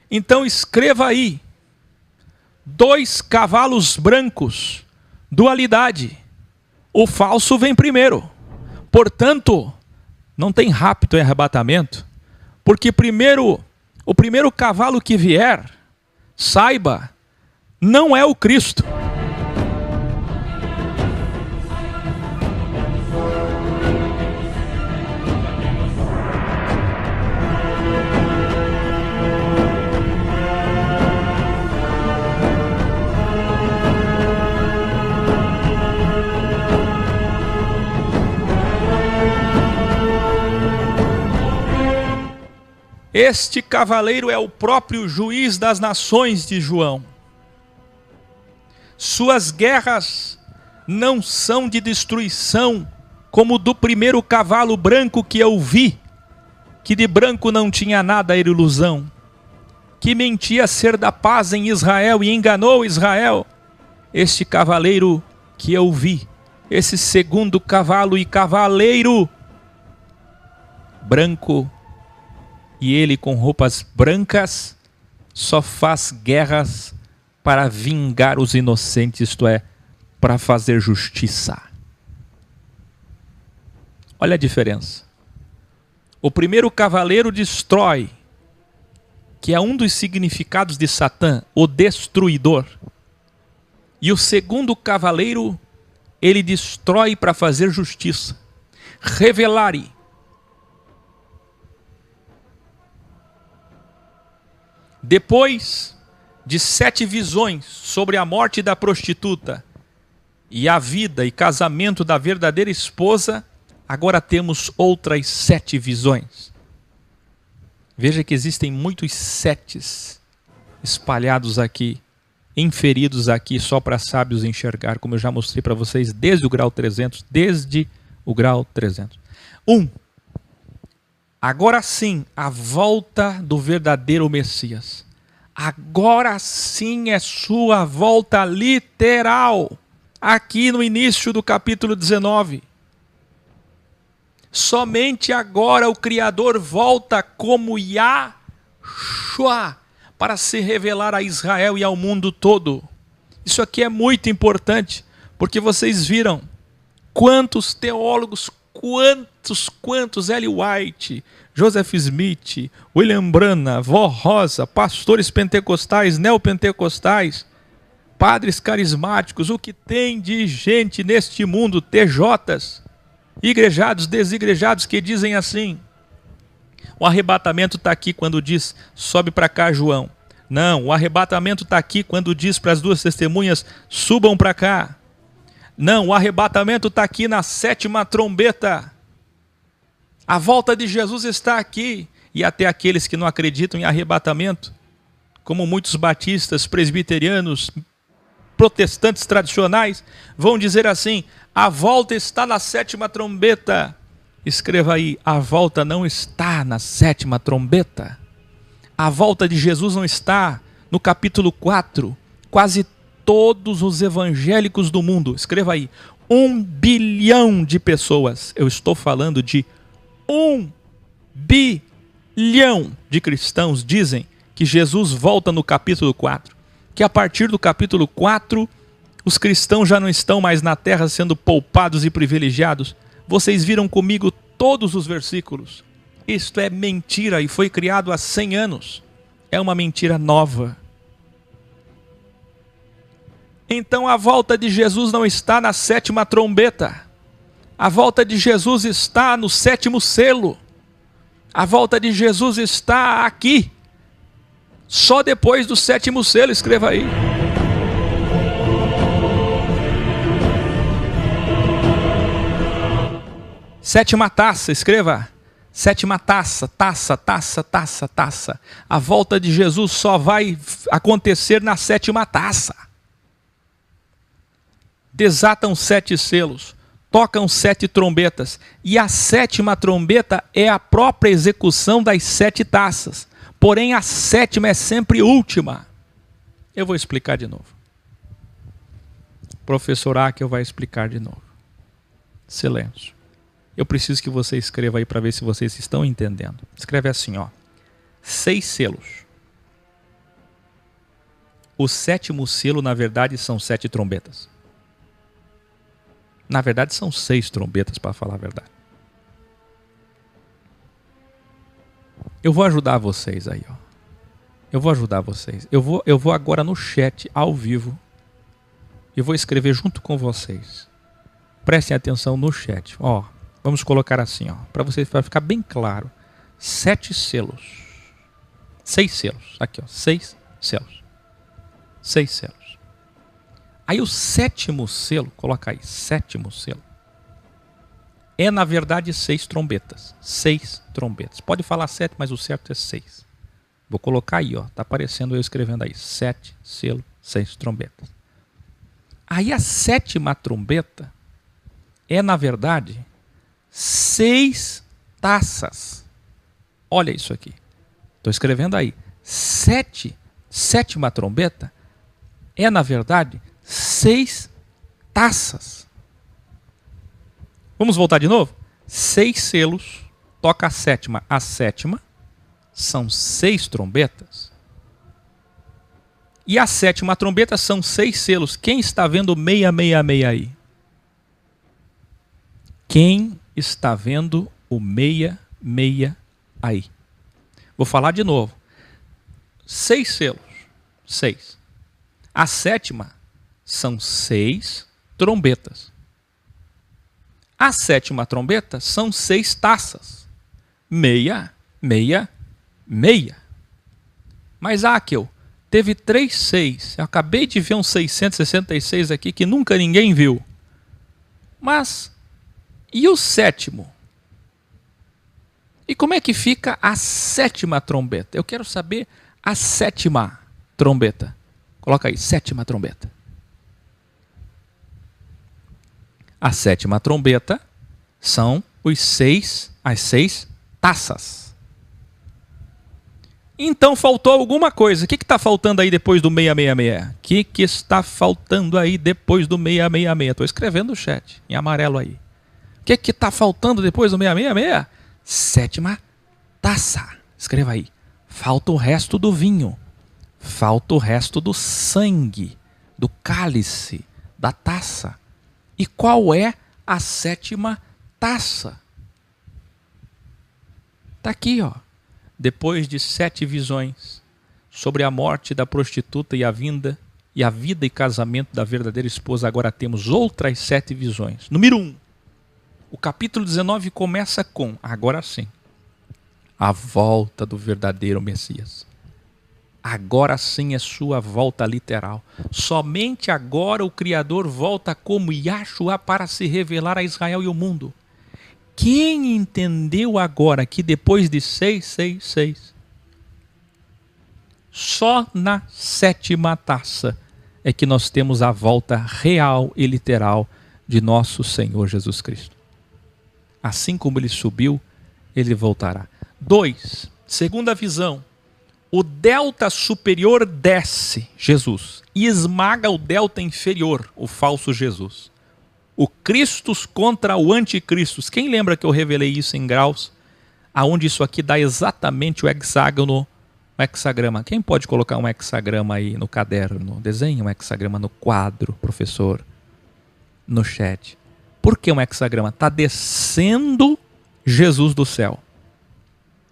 Então escreva aí, 2 cavalos brancos, dualidade. O falso vem primeiro. Portanto, não tem rapto e arrebatamento, porque o primeiro cavalo que vier, saiba, não é o Cristo. Este cavaleiro é o próprio juiz das nações de João. Suas guerras não são de destruição, como do primeiro cavalo branco que eu vi, que de branco não tinha nada, era ilusão, que mentia ser da paz em Israel e enganou Israel. Este cavaleiro que eu vi, esse segundo cavalo e cavaleiro branco, e ele com roupas brancas só faz guerras para vingar os inocentes, isto é, para fazer justiça. Olha a diferença. O primeiro cavaleiro destrói, que é um dos significados de Satã, o destruidor. E o segundo cavaleiro, ele destrói para fazer justiça. Revelare. Depois de 7 visões sobre a morte da prostituta e a vida e casamento da verdadeira esposa, agora temos outras 7 visões. Veja que existem muitos setes espalhados aqui, inferidos aqui, só para sábios enxergar, como eu já mostrei para vocês desde o grau 300, Agora sim, a volta do verdadeiro Messias. Agora sim é sua volta literal. Aqui no início do capítulo 19. Somente agora o Criador volta como Yahshua para se revelar a Israel e ao mundo todo. Isso aqui é muito importante, porque vocês viram quantos teólogos, quantos Ellen White, Joseph Smith, William Branham, Vó Rosa, pastores pentecostais, neopentecostais, padres carismáticos, o que tem de gente neste mundo, TJs, igrejados, desigrejados, que dizem assim: o arrebatamento está aqui quando diz, sobe para cá, João. Não, o arrebatamento está aqui quando diz para as 2 testemunhas, subam para cá. Não, o arrebatamento está aqui na 7ª trombeta. A volta de Jesus está aqui. E até aqueles que não acreditam em arrebatamento, como muitos batistas, presbiterianos, protestantes tradicionais, vão dizer assim: a volta está na 7ª trombeta. Escreva aí, a volta não está na 7ª trombeta. A volta de Jesus não está no capítulo 4. Quase todos os evangélicos do mundo, escreva aí, 1 bilhão de pessoas. Eu estou falando de 1 bilhão de cristãos dizem que Jesus volta no capítulo 4. Que a partir do capítulo 4, os cristãos já não estão mais na terra sendo poupados e privilegiados. Vocês viram comigo todos os versículos. Isto é mentira e foi criado há 100 anos. É uma mentira nova. Então a volta de Jesus não está na 7ª trombeta. A volta de Jesus está no 7º selo. A volta de Jesus está aqui. Só depois do 7º selo, escreva aí. Sétima taça, escreva. 7ª taça, taça. A volta de Jesus só vai acontecer na 7ª taça. Desatam 7 selos, tocam 7 trombetas, e a 7ª trombeta é a própria execução das 7 taças. Porém, a 7ª é sempre última. Eu vou explicar de novo. Professor Akel vai explicar de novo. Silêncio. Eu preciso que você escreva aí para ver se vocês estão entendendo. Escreve assim, ó. 6 selos. O 7º selo, na verdade, são 7 trombetas. Na verdade, são 6 trombetas, para falar a verdade. Eu vou ajudar vocês aí, ó. Eu vou ajudar vocês. Eu vou agora no chat, ao vivo. Eu vou escrever junto com vocês. Prestem atenção no chat. Ó, vamos colocar assim, ó, para vocês, para ficar bem claro. 7 selos. 6 selos. Aqui, ó. 6 selos. 6 selos. Aí o 7º selo, coloca aí, 7º selo, é na verdade 6 trombetas. 6 trombetas. Pode falar 7, mas o certo é 6. Vou colocar aí, ó, tá aparecendo eu escrevendo aí, 7 selo, 6 trombetas. Aí a 7ª trombeta é na verdade 6 taças. Olha isso aqui. Estou escrevendo aí. 7ª trombeta é na verdade 6 taças. Vamos voltar de novo? 6 selos, toca a 7ª. A 7ª são 6 trombetas. E a 7ª trombeta são 6 selos. Quem está vendo 666 aí? Quem está vendo o 66 aí? Vou falar de novo. 6 selos. 6. A 7ª são 6 trombetas. A 7ª trombeta são 6 taças. 666. Mas Akel, teve 3 6. Eu acabei de ver um 666 aqui que nunca ninguém viu. Mas, e o 7º? E como é que fica a 7ª trombeta? Eu quero saber a 7ª trombeta. Coloca aí, 7ª trombeta. A 7ª trombeta são as 6 taças. Então faltou alguma coisa. O que está faltando aí depois do 666? O que está faltando aí depois do 666? Estou escrevendo no chat, em amarelo aí. O que está faltando depois do 666? 7ª taça. Escreva aí. Falta o resto do vinho. Falta o resto do sangue, do cálice, da taça. E qual é a 7ª taça? Está aqui, ó. Depois de 7 visões sobre a morte da prostituta e a vida e casamento da verdadeira esposa, agora temos outras 7 visões. Número 1. O capítulo 19 começa com, agora sim, a volta do verdadeiro Messias. Agora sim é sua volta literal. Somente agora o Criador volta como Yahshua para se revelar a Israel e o mundo. Quem entendeu agora que depois de 666, só na 7ª taça é que nós temos a volta real e literal de nosso Senhor Jesus Cristo. Assim como ele subiu, ele voltará. 2. Segunda visão. O delta superior desce, Jesus, e esmaga o delta inferior, o falso Jesus. O Christus contra o anticristus. Quem lembra que eu revelei isso em graus? Aonde isso aqui dá exatamente o hexágono, o hexagrama. Quem pode colocar um hexagrama aí no caderno? Desenhe um hexagrama no quadro, professor, no chat. Por que um hexagrama? Está descendo Jesus do céu.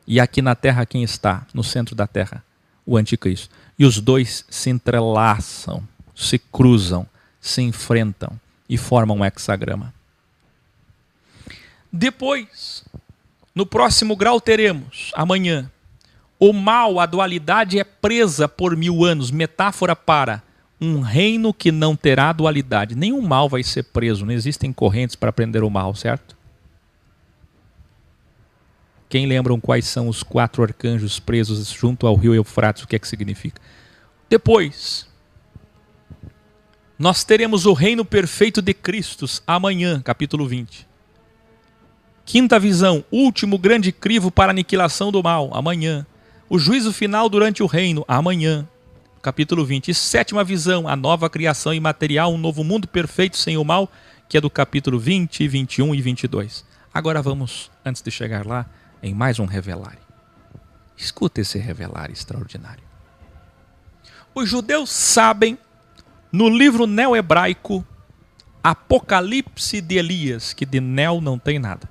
E aqui na terra quem está? No centro da terra, o anticristo. E os dois se entrelaçam, se cruzam, se enfrentam e formam um hexagrama. Depois, no próximo grau teremos, amanhã, o mal, a dualidade é presa por 1000 anos, metáfora para um reino que não terá dualidade. Nenhum mal vai ser preso, não existem correntes para prender o mal, certo? Quem lembram quais são os 4 arcanjos presos junto ao rio Eufrates? O que é que significa? Depois, nós teremos o reino perfeito de Cristo amanhã, capítulo 20. Quinta visão, último grande crivo para a aniquilação do mal, amanhã. O juízo final durante o reino, amanhã, capítulo 20. E sétima visão, a nova criação imaterial, um novo mundo perfeito sem o mal, que é do capítulo 20, 21 e 22. Agora vamos, antes de chegar lá, em mais um revelário. Escuta esse revelário extraordinário. Os judeus sabem, no livro neo-hebraico, Apocalipse de Elias, que de neo não tem nada,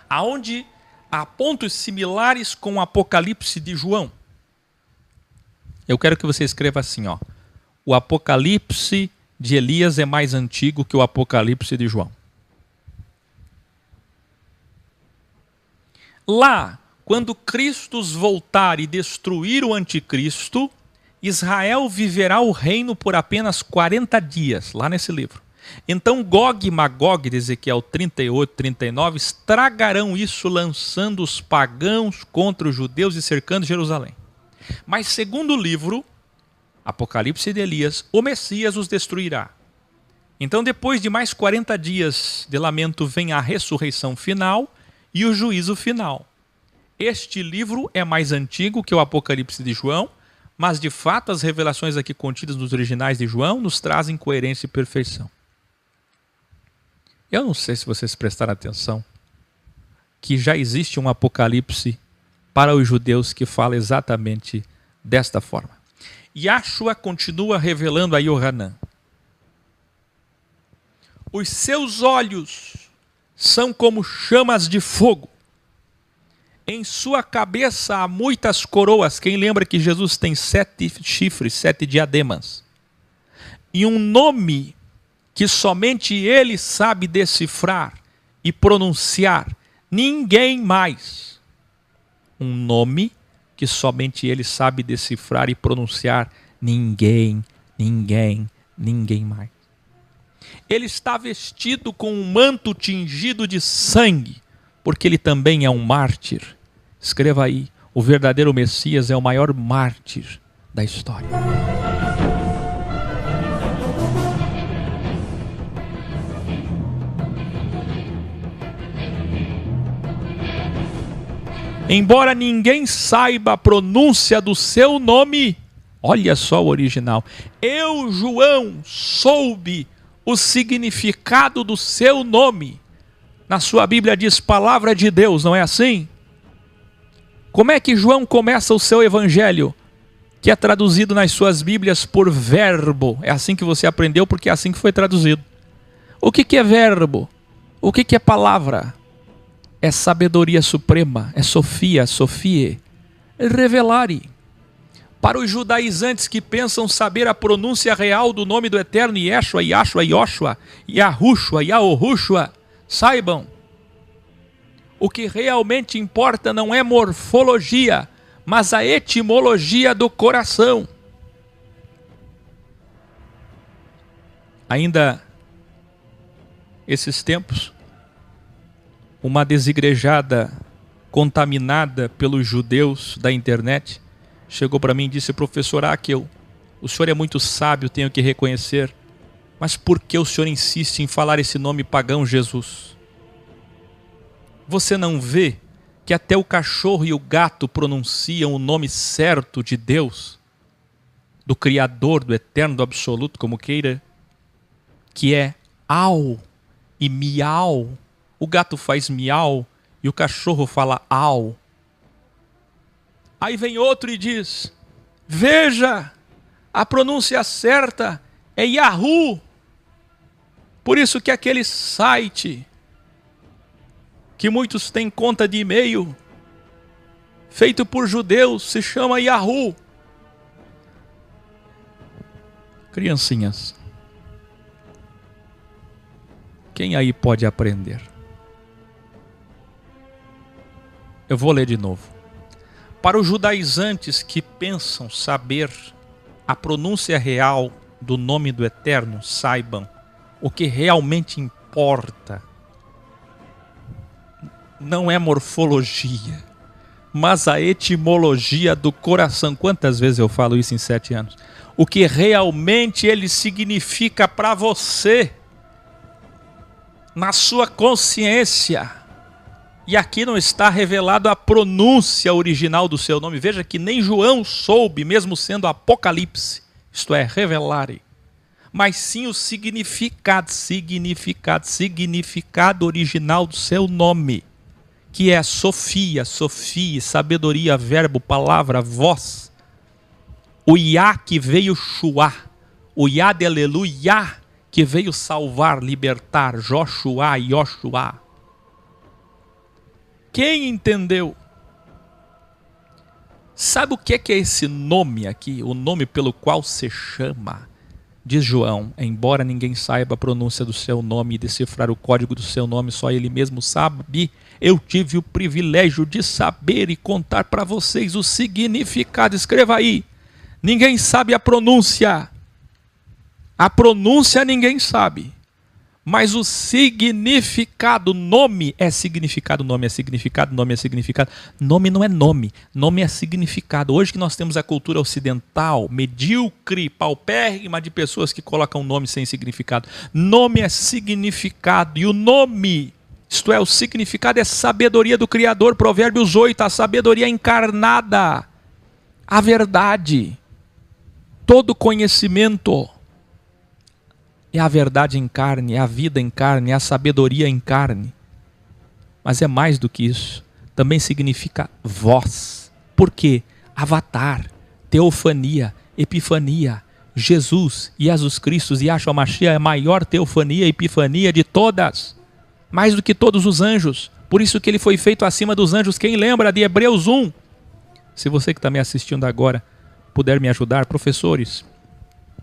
aonde há pontos similares com o Apocalipse de João. Eu quero que você escreva assim, ó. O Apocalipse de Elias é mais antigo que o Apocalipse de João. Lá, quando Cristo voltar e destruir o anticristo, Israel viverá o reino por apenas 40 dias, lá nesse livro. Então Gog e Magog, de Ezequiel 38, 39, estragarão isso, lançando os pagãos contra os judeus e cercando Jerusalém. Mas segundo o livro, Apocalipse de Elias, o Messias os destruirá. Então depois de mais 40 dias de lamento vem a ressurreição final e o juízo final. Este livro é mais antigo que o Apocalipse de João, mas de fato as revelações aqui contidas nos originais de João nos trazem coerência e perfeição. Eu não sei se vocês prestaram atenção que já existe um Apocalipse para os judeus que fala exatamente desta forma. Yahshua continua revelando a Yohanan. Os seus olhos são como chamas de fogo. Em sua cabeça há muitas coroas. Quem lembra que Jesus tem 7 chifres, 7 diademas? E um nome que somente ele sabe decifrar e pronunciar. Ninguém mais. Um nome que somente ele sabe decifrar e pronunciar. Ninguém mais. Ele está vestido com um manto tingido de sangue, porque ele também é um mártir. Escreva aí, o verdadeiro Messias é o maior mártir da história. Embora ninguém saiba a pronúncia do seu nome, olha só o original. Eu, João, soube o significado do seu nome. Na sua Bíblia diz palavra de Deus, não é assim? Como é que João começa o seu evangelho? Que é traduzido nas suas Bíblias por verbo. É assim que você aprendeu, porque é assim que foi traduzido. O que é verbo? O que é palavra? É sabedoria suprema, é Sofia, Sofie, revelare. Para os judaizantes que pensam saber a pronúncia real do nome do Eterno, Yeshua, Yahshua, Yoshua, Yahushua, Yahushua, saibam, o que realmente importa não é morfologia, mas a etimologia do coração. Ainda esses tempos, uma desigrejada contaminada pelos judeus da internet chegou para mim e disse: professor Akel, o senhor é muito sábio, tenho que reconhecer, mas por que o senhor insiste em falar esse nome pagão Jesus? Você não vê que até o cachorro e o gato pronunciam o nome certo de Deus, do Criador, do Eterno, do Absoluto, como queira, que é au e miau. O gato faz miau e o cachorro fala au. Aí vem outro e diz: veja, a pronúncia certa é Yahoo. Por isso que aquele site que muitos têm conta de e-mail, feito por judeus, se chama Yahoo. Criancinhas, quem aí pode aprender? Eu vou ler de novo. Para os judaizantes que pensam saber a pronúncia real do nome do Eterno, saibam, o que realmente importa não é morfologia, mas a etimologia do coração. Quantas vezes eu falo isso em 7 anos? O que realmente ele significa para você, na sua consciência. E aqui não está revelado a pronúncia original do seu nome. Veja que nem João soube, mesmo sendo Apocalipse, isto é, revelare, mas sim o significado original do seu nome, que é Sofia, sabedoria, verbo, palavra, voz. O Yah que veio chuar, o Yah de aleluia que veio salvar, libertar, Joshua, Yoshua. Quem entendeu? Sabe o que é esse nome aqui? O nome pelo qual se chama? Diz João: embora ninguém saiba a pronúncia do seu nome e decifrar o código do seu nome, só ele mesmo sabe. Eu tive o privilégio de saber e contar para vocês o significado. Escreva aí. Ninguém sabe a pronúncia. A pronúncia ninguém sabe. Mas o significado, nome é significado, nome é significado, nome é significado. Nome não é nome, nome é significado. Hoje que nós temos a cultura ocidental, medíocre, paupérrima, de pessoas que colocam nome sem significado. Nome é significado, e o nome, isto é, o significado é sabedoria do Criador. Provérbios 8, a sabedoria encarnada, a verdade, todo conhecimento. É a verdade em carne, é a vida em carne, é a sabedoria em carne. Mas é mais do que isso. Também significa voz. Por quê? Avatar, teofania, epifania. Jesus, Jesus Cristo, Yahshua Mashiach, é a maior teofania e epifania de todas. Mais do que todos os anjos. Por isso que ele foi feito acima dos anjos. Quem lembra de Hebreus 1? Se você que está me assistindo agora puder me ajudar, professores,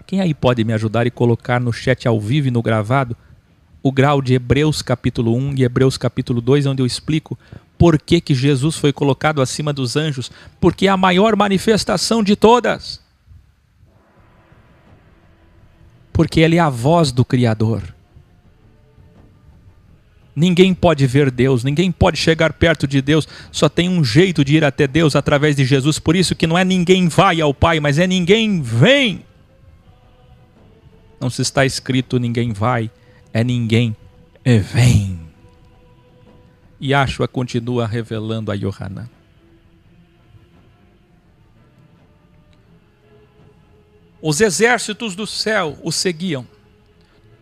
quem aí pode me ajudar e colocar no chat ao vivo e no gravado o grau de Hebreus capítulo 1 e Hebreus capítulo 2, onde eu explico por que que Jesus foi colocado acima dos anjos? Porque é a maior manifestação de todas. Porque ele é a voz do Criador. Ninguém pode ver Deus, ninguém pode chegar perto de Deus, só tem um jeito de ir até Deus, através de Jesus. Por isso que não é ninguém vai ao Pai, mas é ninguém vem. Não se está escrito ninguém vai, é ninguém vem. Yahshua continua revelando a Yohanan. Os exércitos do céu o seguiam,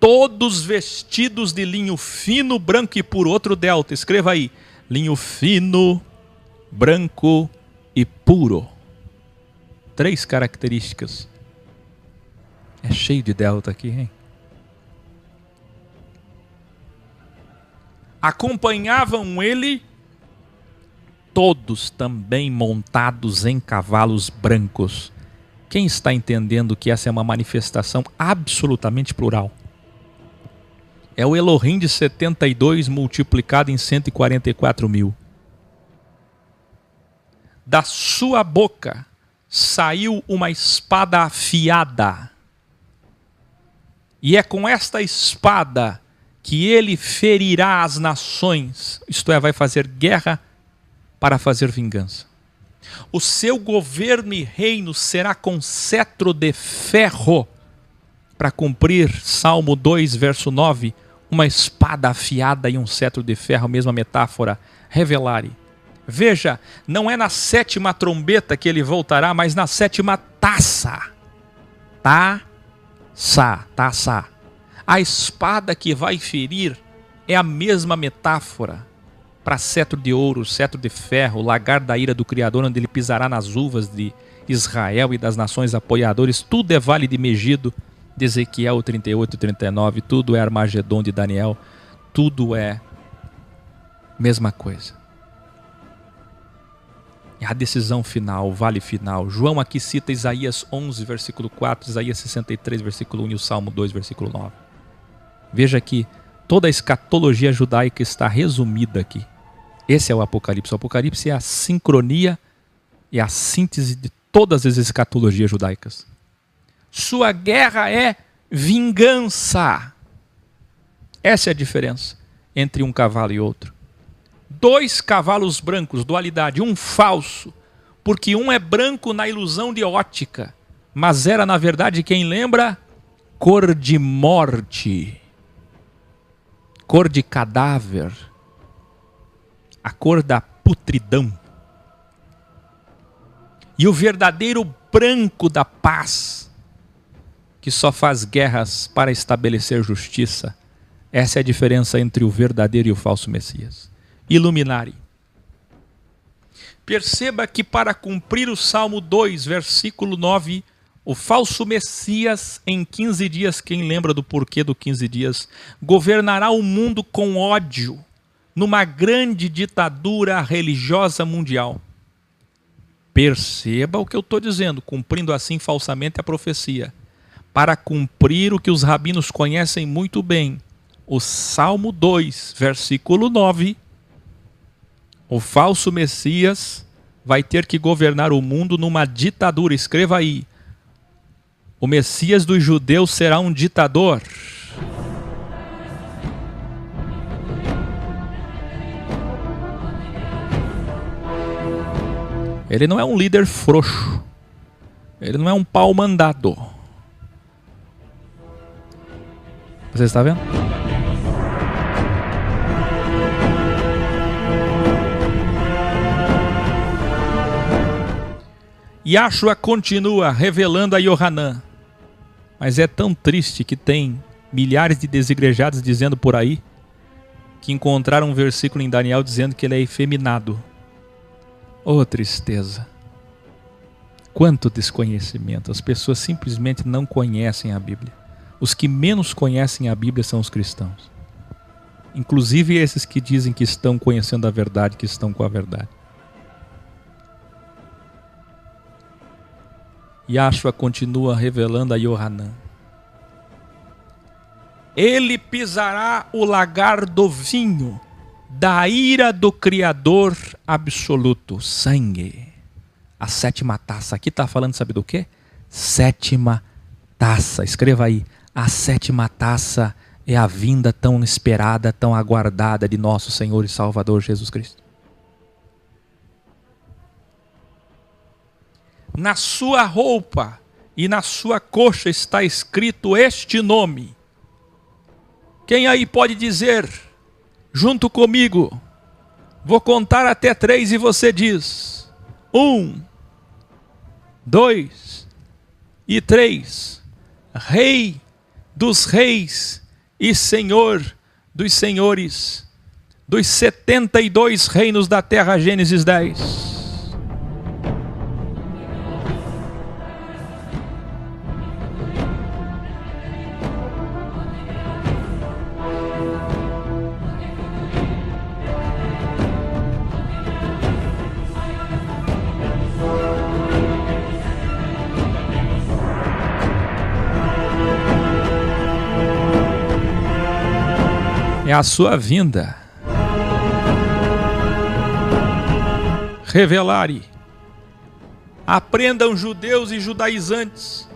todos vestidos de linho fino, branco e puro. Outro delta, escreva aí: linho fino, branco e puro. 3 características. É cheio de delta aqui, hein? Acompanhavam ele todos também montados em cavalos brancos. Quem está entendendo que essa é uma manifestação absolutamente plural? É o Elohim de 72 multiplicado em 144 mil. Da sua boca saiu uma espada afiada. E é com esta espada que ele ferirá as nações, isto é, vai fazer guerra para fazer vingança. O seu governo e reino será com cetro de ferro, para cumprir Salmo 2, verso 9, uma espada afiada e um cetro de ferro, mesma metáfora, revelare. Veja, não é na 7ª trombeta que ele voltará, mas na 7ª taça. Taça. A espada que vai ferir é a mesma metáfora para cetro de ouro, cetro de ferro, lagar da ira do Criador, onde ele pisará nas uvas de Israel e das nações apoiadores. Tudo é vale de Megido, de Ezequiel 38, 39, tudo é Armagedon de Daniel, tudo é mesma coisa. É a decisão final, o vale final. João aqui cita Isaías 11, versículo 4, Isaías 63, versículo 1 e o Salmo 2, versículo 9. Veja que toda a escatologia judaica está resumida aqui. Esse é o Apocalipse. O Apocalipse é a sincronia e a síntese de todas as escatologias judaicas. Sua guerra é vingança. Essa é a diferença entre um cavalo e outro. 2 cavalos brancos, dualidade, um falso, porque um é branco na ilusão de ótica, mas era na verdade, quem lembra, cor de morte, cor de cadáver, a cor da putridão. E o verdadeiro branco da paz, que só faz guerras para estabelecer justiça. Essa é a diferença entre o verdadeiro e o falso Messias. Iluminare. Perceba que para cumprir o Salmo 2, versículo 9, o falso Messias, em 15 dias, quem lembra do porquê do 15 dias, governará o mundo com ódio, numa grande ditadura religiosa mundial. Perceba o que eu estou dizendo, cumprindo assim falsamente a profecia. Para cumprir o que os rabinos conhecem muito bem, o Salmo 2, versículo 9, o falso Messias vai ter que governar o mundo numa ditadura. Escreva aí. O Messias dos judeus será um ditador. Ele não é um líder frouxo. Ele não é um pau mandado. Você está vendo? Yahshua continua revelando a Yohanan. Mas é tão triste que tem milhares de desigrejados dizendo por aí que encontraram um versículo em Daniel dizendo que ele é efeminado. Oh, tristeza. Quanto desconhecimento. As pessoas simplesmente não conhecem a Bíblia. Os que menos conhecem a Bíblia são os cristãos. Inclusive esses que dizem que estão conhecendo a verdade, que estão com a verdade. Yahshua continua revelando a Yohanan. Ele pisará o lagar do vinho, da ira do Criador absoluto, sangue. A 7ª taça. Aqui está falando, sabe do quê? 7ª taça. Escreva aí. A 7ª taça é a vinda tão esperada, tão aguardada de nosso Senhor e Salvador Jesus Cristo. Na sua roupa e na sua coxa está escrito este nome. Quem aí pode dizer, junto comigo, vou contar até 3 e você diz: 1, 2 e 3. Rei dos reis e Senhor dos senhores, dos 72 reinos da terra, Gênesis 10. É a sua vinda. Revelare. Aprendam judeus e judaizantes.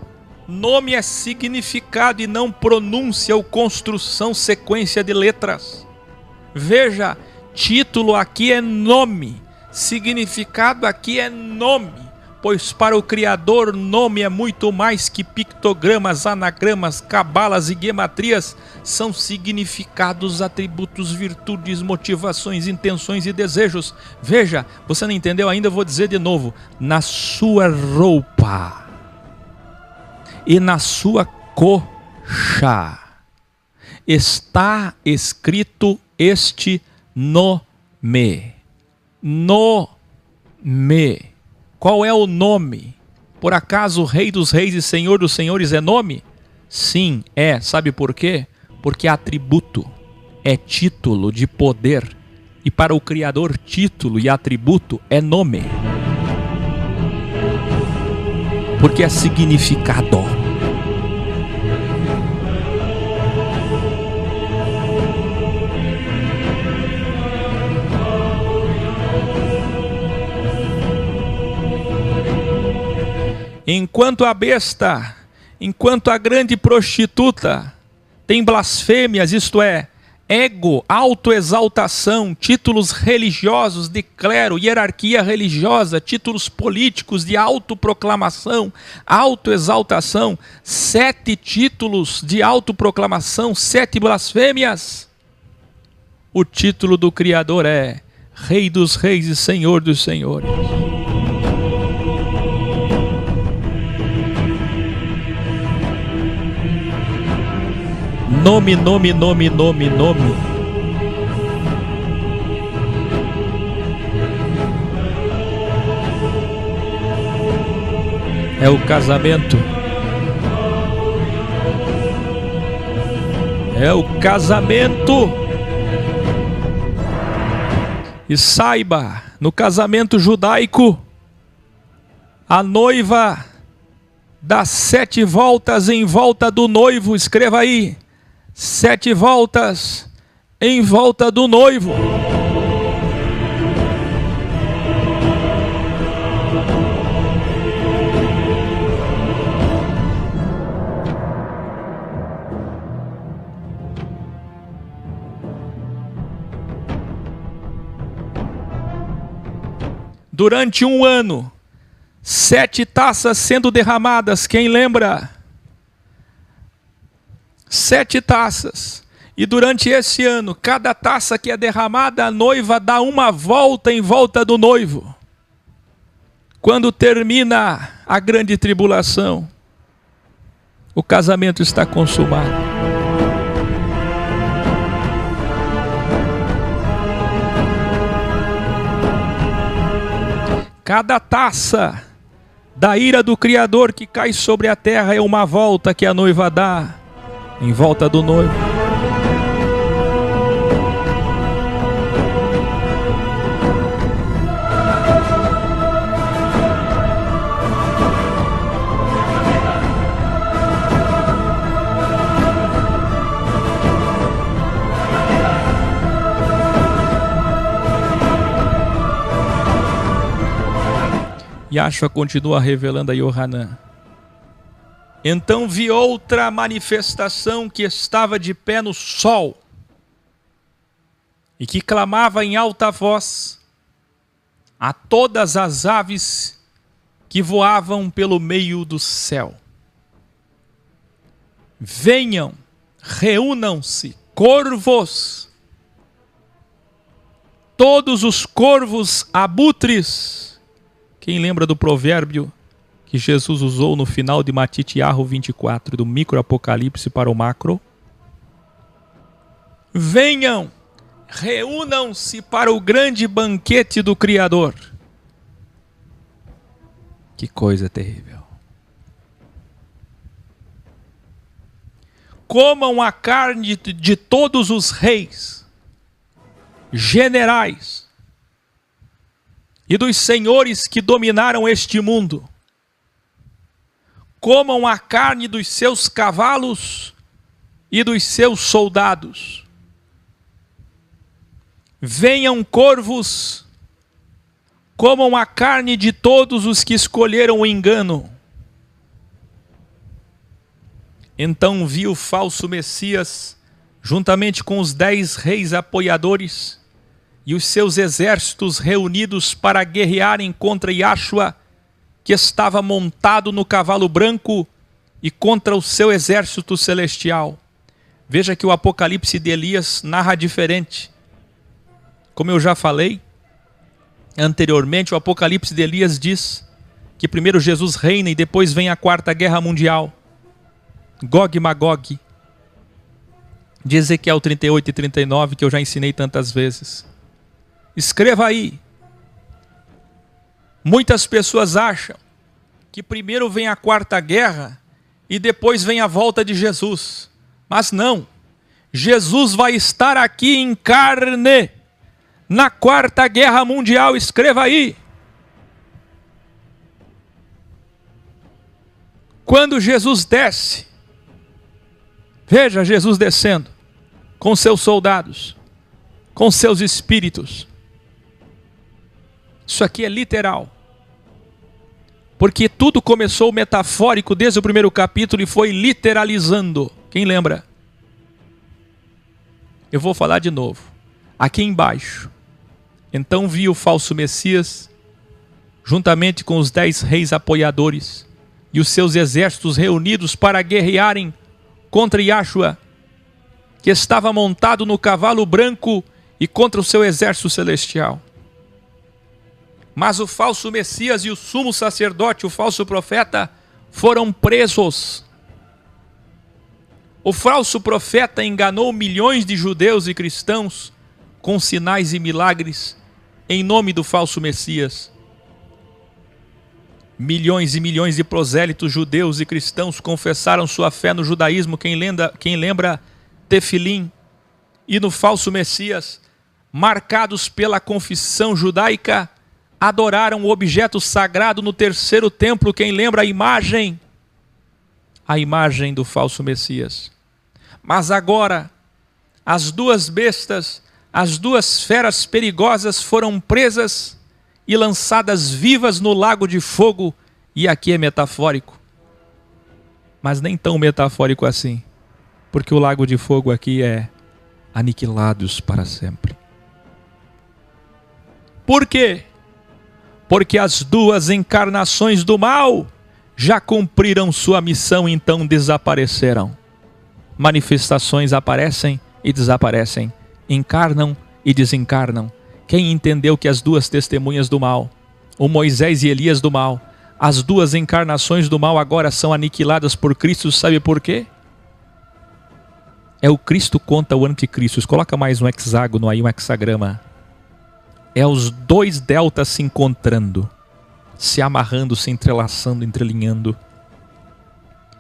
Nome é significado e não pronúncia ou construção, sequência de letras. Veja, título aqui é nome. Significado aqui é nome. Pois para o Criador nome é muito mais que pictogramas, anagramas, cabalas e guematrias. São significados, atributos, virtudes, motivações, intenções e desejos. Veja, você não entendeu ainda? Eu vou dizer de novo. Na sua roupa e na sua coxa está escrito este nome. Nome. Qual é o nome? Por acaso o Rei dos Reis e Senhor dos Senhores é nome? Sim, é. Sabe por quê? Porque é atributo, é título de poder. E para o Criador, título e atributo é nome. Porque é significado. Enquanto a besta, enquanto a grande prostituta tem blasfêmias, isto é, ego, autoexaltação, títulos religiosos de clero, hierarquia religiosa, títulos políticos de autoproclamação, autoexaltação, 7 títulos de autoproclamação, 7 blasfêmias. O título do Criador é Rei dos Reis e Senhor dos Senhores. Nome, nome, nome, nome, nome. É o casamento. É o casamento. E saiba, no casamento judaico, a noiva dá 7 voltas em volta do noivo. Escreva aí. 7 voltas em volta do noivo. Durante um ano, 7 taças sendo derramadas. Quem lembra? 7 taças. E durante esse ano, cada taça que é derramada, a noiva dá uma volta em volta do noivo. Quando termina a grande tribulação, o casamento está consumado. Cada taça da ira do Criador que cai sobre a terra é uma volta que a noiva dá em volta do noivo. Yahshua continua revelando a Yohanan. Então vi outra manifestação que estava de pé no sol e que clamava em alta voz a todas as aves que voavam pelo meio do céu. Venham, reúnam-se, corvos, todos os corvos abutres. Quem lembra do provérbio que Jesus usou no final de Matitiahu 24, do microapocalipse para o macro? Venham, reúnam-se para o grande banquete do Criador. Que coisa terrível. Comam a carne de todos os reis, generais e dos senhores que dominaram este mundo. Comam a carne dos seus cavalos e dos seus soldados. Venham corvos, comam a carne de todos os que escolheram o engano. Então vi o falso Messias, juntamente com os 10 reis apoiadores e os seus exércitos reunidos para guerrearem contra Yahshua que estava montado no cavalo branco e contra o seu exército celestial. Veja que o Apocalipse de Elias narra diferente. Como eu já falei anteriormente, o Apocalipse de Elias diz que primeiro Jesus reina e depois vem a Quarta Guerra Mundial. Gog e Magog. De Ezequiel 38 e 39, que eu já ensinei tantas vezes. Escreva aí. Muitas pessoas acham que primeiro vem a Quarta Guerra e depois vem a volta de Jesus. Mas não. Jesus vai estar aqui em carne na Quarta Guerra Mundial. Escreva aí. Quando Jesus desce, veja Jesus descendo com seus soldados, com seus espíritos. Isso aqui é literal. Porque tudo começou metafórico desde o primeiro capítulo e foi literalizando. Quem lembra? Eu vou falar de novo. Aqui embaixo. Então vi o falso Messias, juntamente com os 10 reis apoiadores e os seus exércitos reunidos para guerrearem contra Yahshua, que estava montado no cavalo branco, e contra o seu exército celestial. Mas o falso Messias e o sumo sacerdote, o falso profeta, foram presos. O falso profeta enganou milhões de judeus e cristãos com sinais e milagres em nome do falso Messias. Milhões e milhões de prosélitos judeus e cristãos confessaram sua fé no judaísmo, quem lembra Tefilim, e no falso Messias, marcados pela confissão judaica, adoraram o objeto sagrado no terceiro templo, quem lembra a imagem do falso Messias. Mas agora, as duas bestas, as duas feras perigosas foram presas e lançadas vivas no lago de fogo, e aqui é metafórico, mas nem tão metafórico assim, porque o lago de fogo aqui é aniquilados para sempre. Por quê? Porque as duas encarnações do mal já cumpriram sua missão, então desapareceram. Manifestações aparecem e desaparecem, encarnam e desencarnam. Quem entendeu que as duas testemunhas do mal, o Moisés e Elias do mal, as duas encarnações do mal agora são aniquiladas por Cristo, sabe por quê? É o Cristo contra o anticristo. Coloca mais um hexágono aí, um hexagrama. É os dois deltas se encontrando, se amarrando, se entrelaçando, entrelinhando.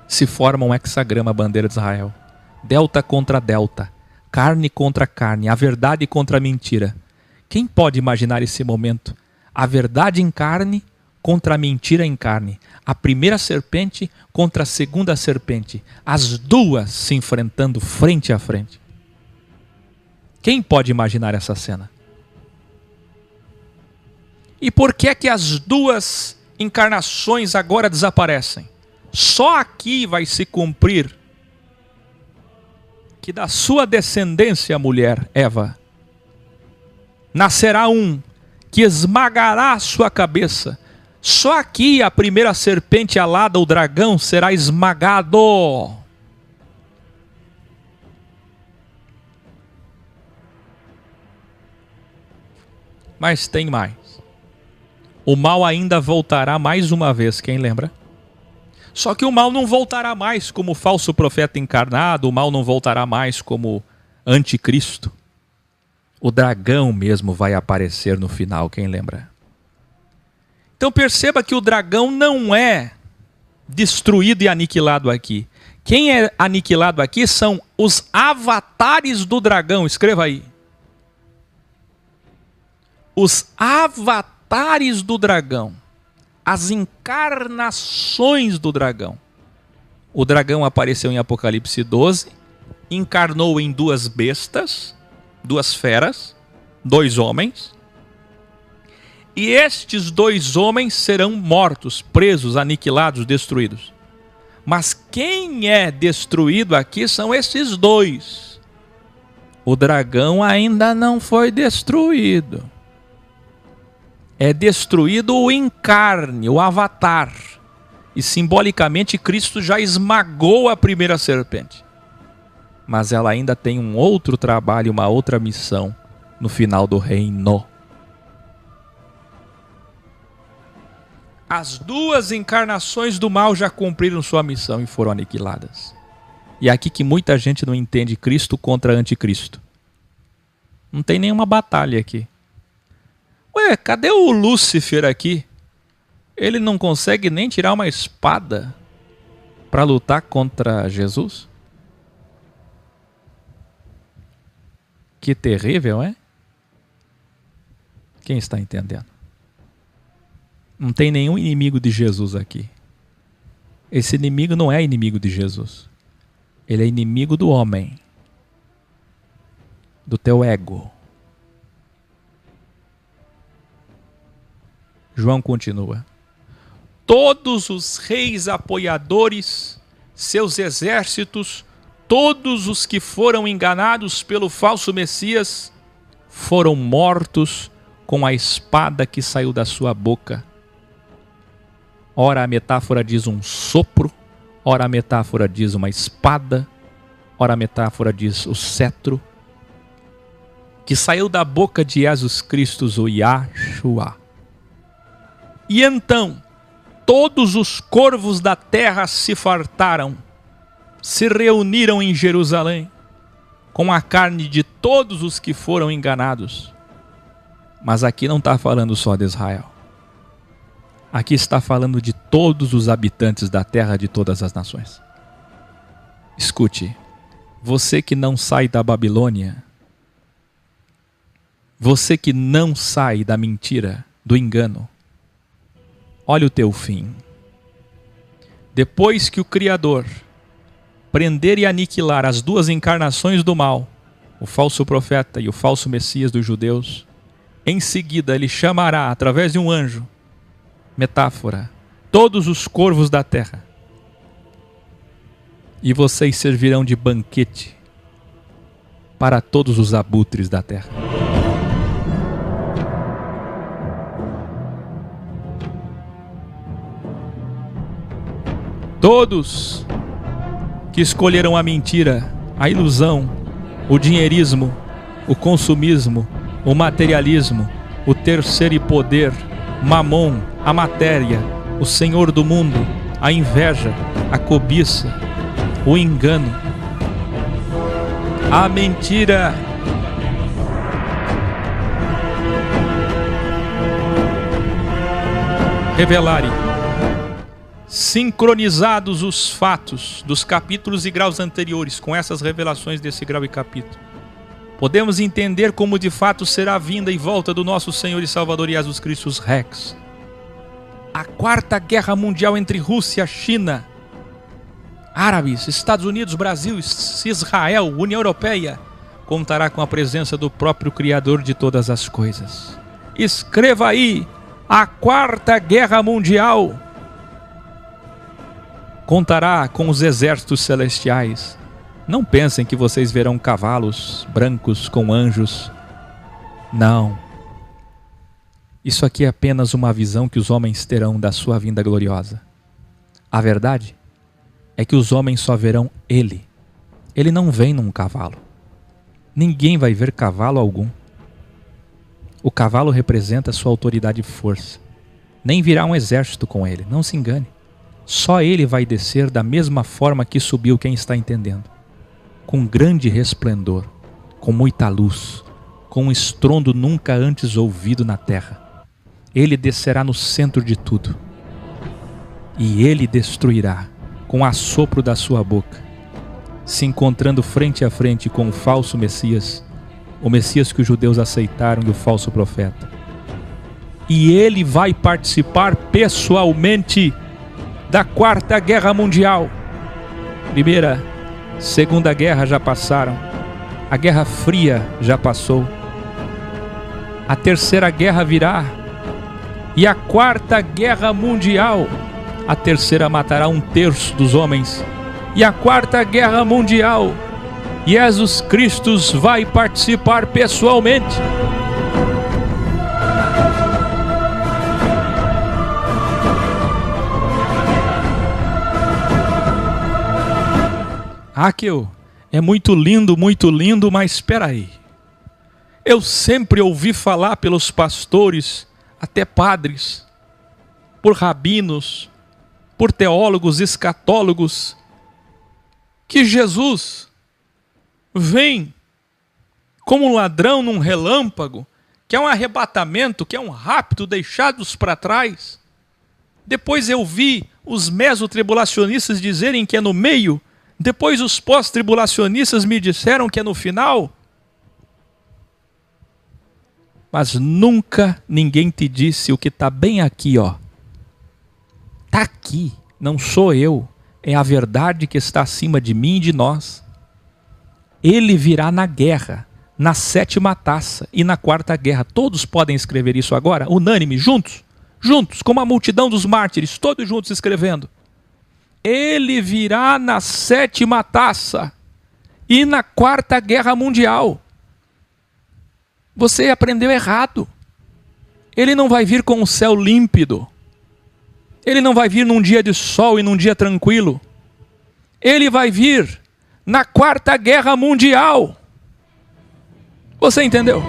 Se forma um hexagrama, a bandeira de Israel. Delta contra delta, carne contra carne, a verdade contra a mentira. Quem pode imaginar esse momento? A verdade em carne contra a mentira em carne. A primeira serpente contra a segunda serpente. As duas se enfrentando frente a frente. Quem pode imaginar essa cena? E por que é que as duas encarnações agora desaparecem? Só aqui vai se cumprir que da sua descendência, mulher, Eva, nascerá um que esmagará a sua cabeça. Só aqui a primeira serpente alada, o dragão, será esmagado. Mas tem mais. O mal ainda voltará mais uma vez, quem lembra? Só que o mal não voltará mais como falso profeta encarnado, o mal não voltará mais como anticristo. O dragão mesmo vai aparecer no final, quem lembra? Então perceba que o dragão não é destruído e aniquilado aqui. Quem é aniquilado aqui são os avatares do dragão, escreva aí. Os avatares do dragão. As encarnações do dragão. O dragão apareceu em Apocalipse 12, encarnou em duas bestas, duas feras, 2 homens. E estes 2 homens serão mortos, presos, aniquilados, destruídos. Mas quem é destruído aqui são esses 2. O dragão ainda não foi destruído. é destruído o encarne, o avatar. E simbolicamente Cristo já esmagou a primeira serpente. Mas ela ainda tem um outro trabalho, uma outra missão no final do reino. As duas encarnações do mal já cumpriram sua missão e foram aniquiladas. E é aqui que muita gente não entende Cristo contra anticristo. Não tem nenhuma batalha aqui. Ué, cadê o Lúcifer aqui? Ele não consegue nem tirar uma espada para lutar contra Jesus? Que terrível, é? Quem está entendendo? Não tem nenhum inimigo de Jesus aqui. Esse inimigo não é inimigo de Jesus. Ele é inimigo do homem. Do teu ego. João continua. Todos os reis apoiadores, seus exércitos, todos os que foram enganados pelo falso Messias, foram mortos com a espada que saiu da sua boca. Ora a metáfora diz um sopro, ora a metáfora diz uma espada, ora a metáfora diz o cetro, que saiu da boca de Jesus Cristo, o Yahshua. E então, todos os corvos da terra se fartaram, se reuniram em Jerusalém, com a carne de todos os que foram enganados. Mas aqui não está falando só de Israel. Aqui está falando de todos os habitantes da terra de todas as nações. Escute, você que não sai da Babilônia, você que não sai da mentira, do engano, olha o teu fim. Depois que o Criador prender e aniquilar as duas encarnações do mal, o falso profeta e o falso Messias dos judeus, em seguida ele chamará, através de um anjo, metáfora, todos os corvos da terra, e vocês servirão de banquete para todos os abutres da terra. Todos que escolheram a mentira, a ilusão, o dinheirismo, o consumismo, o materialismo, o ter ser e poder, Mamon, a matéria, o senhor do mundo, a inveja, a cobiça, o engano, a mentira, revelarem, sincronizados os fatos dos capítulos e graus anteriores com essas revelações desse grau e capítulo, podemos entender como de fato será a vinda e volta do nosso Senhor e Salvador Jesus Cristo Rex. A quarta guerra mundial entre Rússia, China, árabes, Estados Unidos, Brasil, Israel, União Europeia, contará com a presença do próprio Criador de todas as coisas. Escreva aí, a quarta guerra mundial contará com os exércitos celestiais. Não pensem que vocês verão cavalos brancos com anjos. Não. Isso aqui é apenas uma visão que os homens terão da sua vinda gloriosa. A verdade é que os homens só verão Ele. Ele não vem num cavalo. Ninguém vai ver cavalo algum. O cavalo representa sua autoridade e força. Nem virá um exército com ele, não se engane. Só ele vai descer da mesma forma que subiu, quem está entendendo. Com grande resplendor, com muita luz, com um estrondo nunca antes ouvido na terra. Ele descerá no centro de tudo. E ele destruirá com o assopro da sua boca, se encontrando frente a frente com o falso Messias, o Messias que os judeus aceitaram e o falso profeta. E ele vai participar pessoalmente da quarta guerra mundial. Primeira, segunda guerra já passaram. A Guerra Fria já passou. A terceira guerra virá. E a quarta guerra mundial, a terceira matará 1/3 dos homens. E a quarta guerra mundial, Jesus Cristo vai participar pessoalmente. Raquel, é muito lindo, mas espera aí. Eu sempre ouvi falar pelos pastores, até padres, por rabinos, por teólogos, escatólogos, que Jesus vem como um ladrão num relâmpago, que é um arrebatamento, que é um rapto deixados para trás. Depois eu vi os mesotribulacionistas dizerem que é no meio, depois os pós-tribulacionistas me disseram que é no final. Mas nunca ninguém te disse o que está bem aqui, ó. Está aqui, não sou eu, é a verdade que está acima de mim e de nós. Ele virá na guerra, na 7ª taça e na 4ª guerra. Todos podem escrever isso agora, unânime, juntos, como a multidão dos mártires, todos juntos escrevendo. Ele virá na 7ª taça e na 4ª guerra mundial. Você aprendeu errado. Ele não vai vir com o céu límpido. Ele não vai vir num dia de sol e num dia tranquilo. Ele vai vir na 4ª guerra mundial. Você entendeu?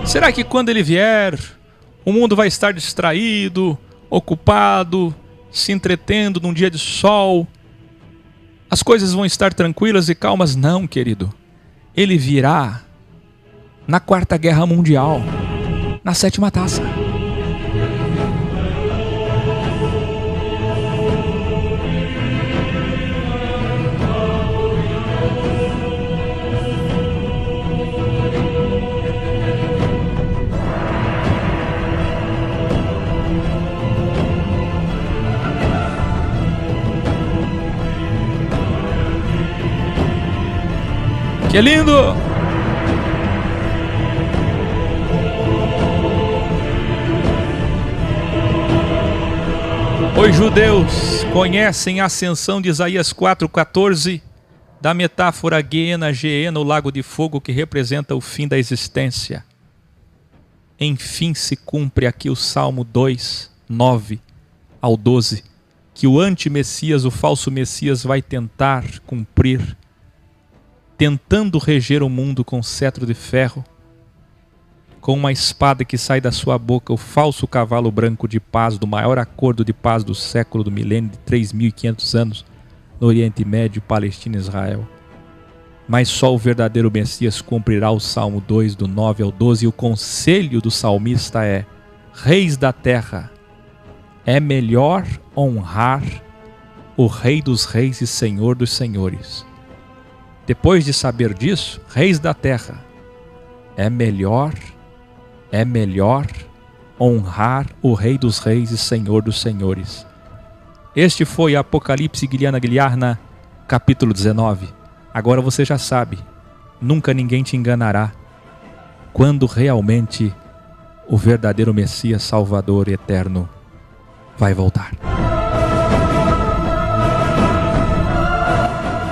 Será que quando ele vier, o mundo vai estar distraído, ocupado, se entretendo num dia de sol? As coisas vão estar tranquilas e calmas? Não, querido. Ele virá na 4ª guerra mundial, na 7ª taça. Que lindo! Os judeus conhecem a ascensão de Isaías 4,14 da metáfora Guiena, o lago de fogo que representa o fim da existência. Enfim se cumpre aqui o Salmo 2, 9 ao 12, que o anti-Messias, o falso Messias, vai tentar cumprir, tentando reger o mundo com cetro de ferro, com uma espada que sai da sua boca, o falso cavalo branco de paz, do maior acordo de paz do século, do milênio de 3.500 anos, no Oriente Médio, Palestina e Israel. Mas só o verdadeiro Messias cumprirá o Salmo 2, do 9 ao 12, e o conselho do salmista é: reis da terra, é melhor honrar o Rei dos reis e Senhor dos senhores. Depois de saber disso, reis da terra, é melhor honrar o Rei dos reis e Senhor dos senhores. Este foi Apocalipse Guiliana Guiliarna, capítulo 19. Agora você já sabe, nunca ninguém te enganará quando realmente o verdadeiro Messias Salvador eterno vai voltar.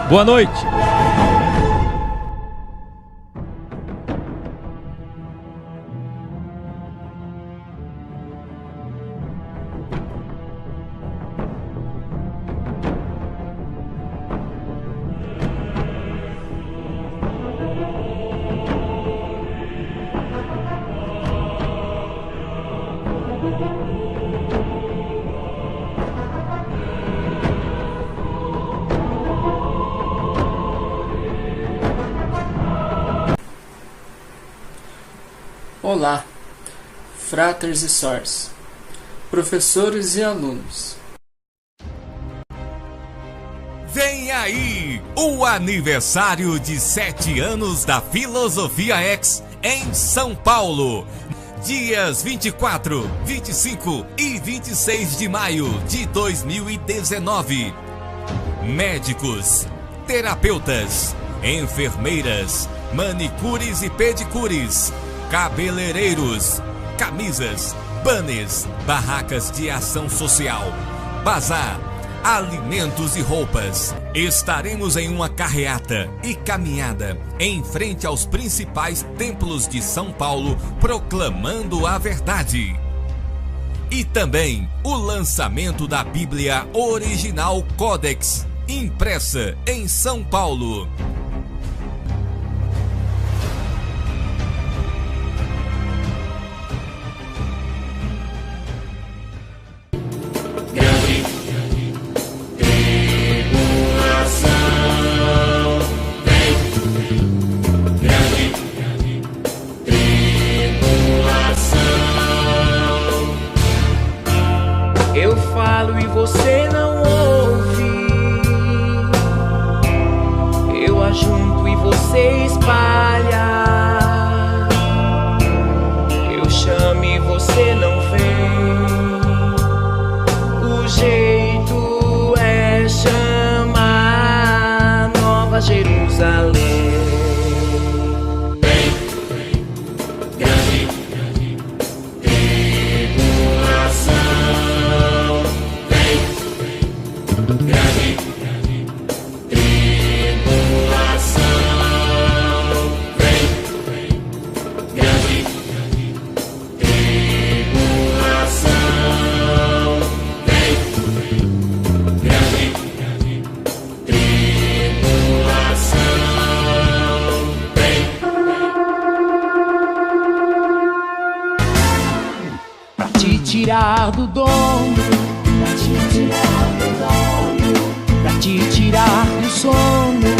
Boa noite. Olá, fratres e sors, professores e alunos. Vem aí o aniversário de 7 anos da Filosofia X em São Paulo. Dias 24, 25 e 26 de maio de 2019. Médicos, terapeutas, enfermeiras, manicures e pedicures, cabeleireiros, camisas, banners, barracas de ação social, bazar, alimentos e roupas. Estaremos em uma carreata e caminhada em frente aos principais templos de São Paulo, proclamando a verdade. E também o lançamento da Bíblia Original Codex, impressa em São Paulo. Eu falo e você não ouve. Eu ajunto e você espalha. Eu chamo e você não vem. O jeito é chamar Nova Jerusalém. Tirar do dono, pra te tirar do dono, pra te tirar do sono,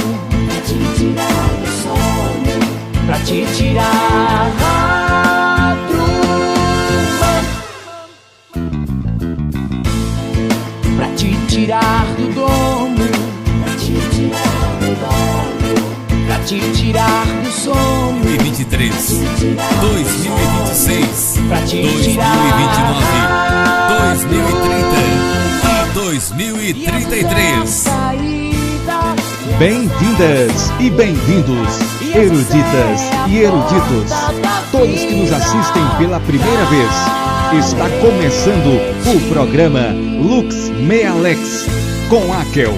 pra te tirar do sono, pra te tirar do pra te tirar do dono, pra te tirar do dono, pra te tirar do sono. 2023, 2026, Pra te 2029, 2030 e 2033. Bem-vindas e bem-vindos, eruditas e eruditos, todos que nos assistem pela primeira vez. Está começando o programa Lux Mealex com Akel.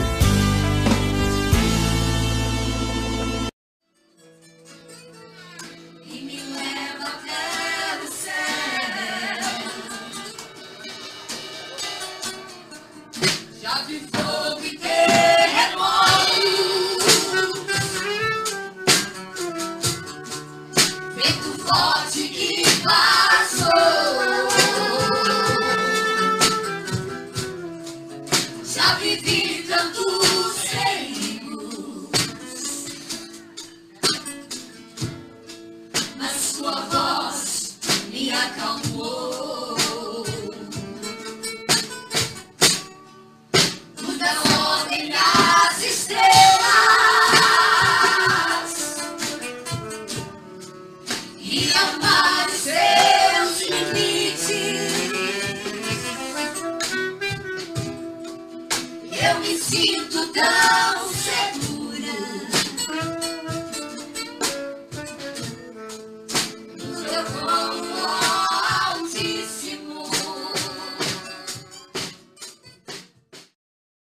Eu me sinto tão segura.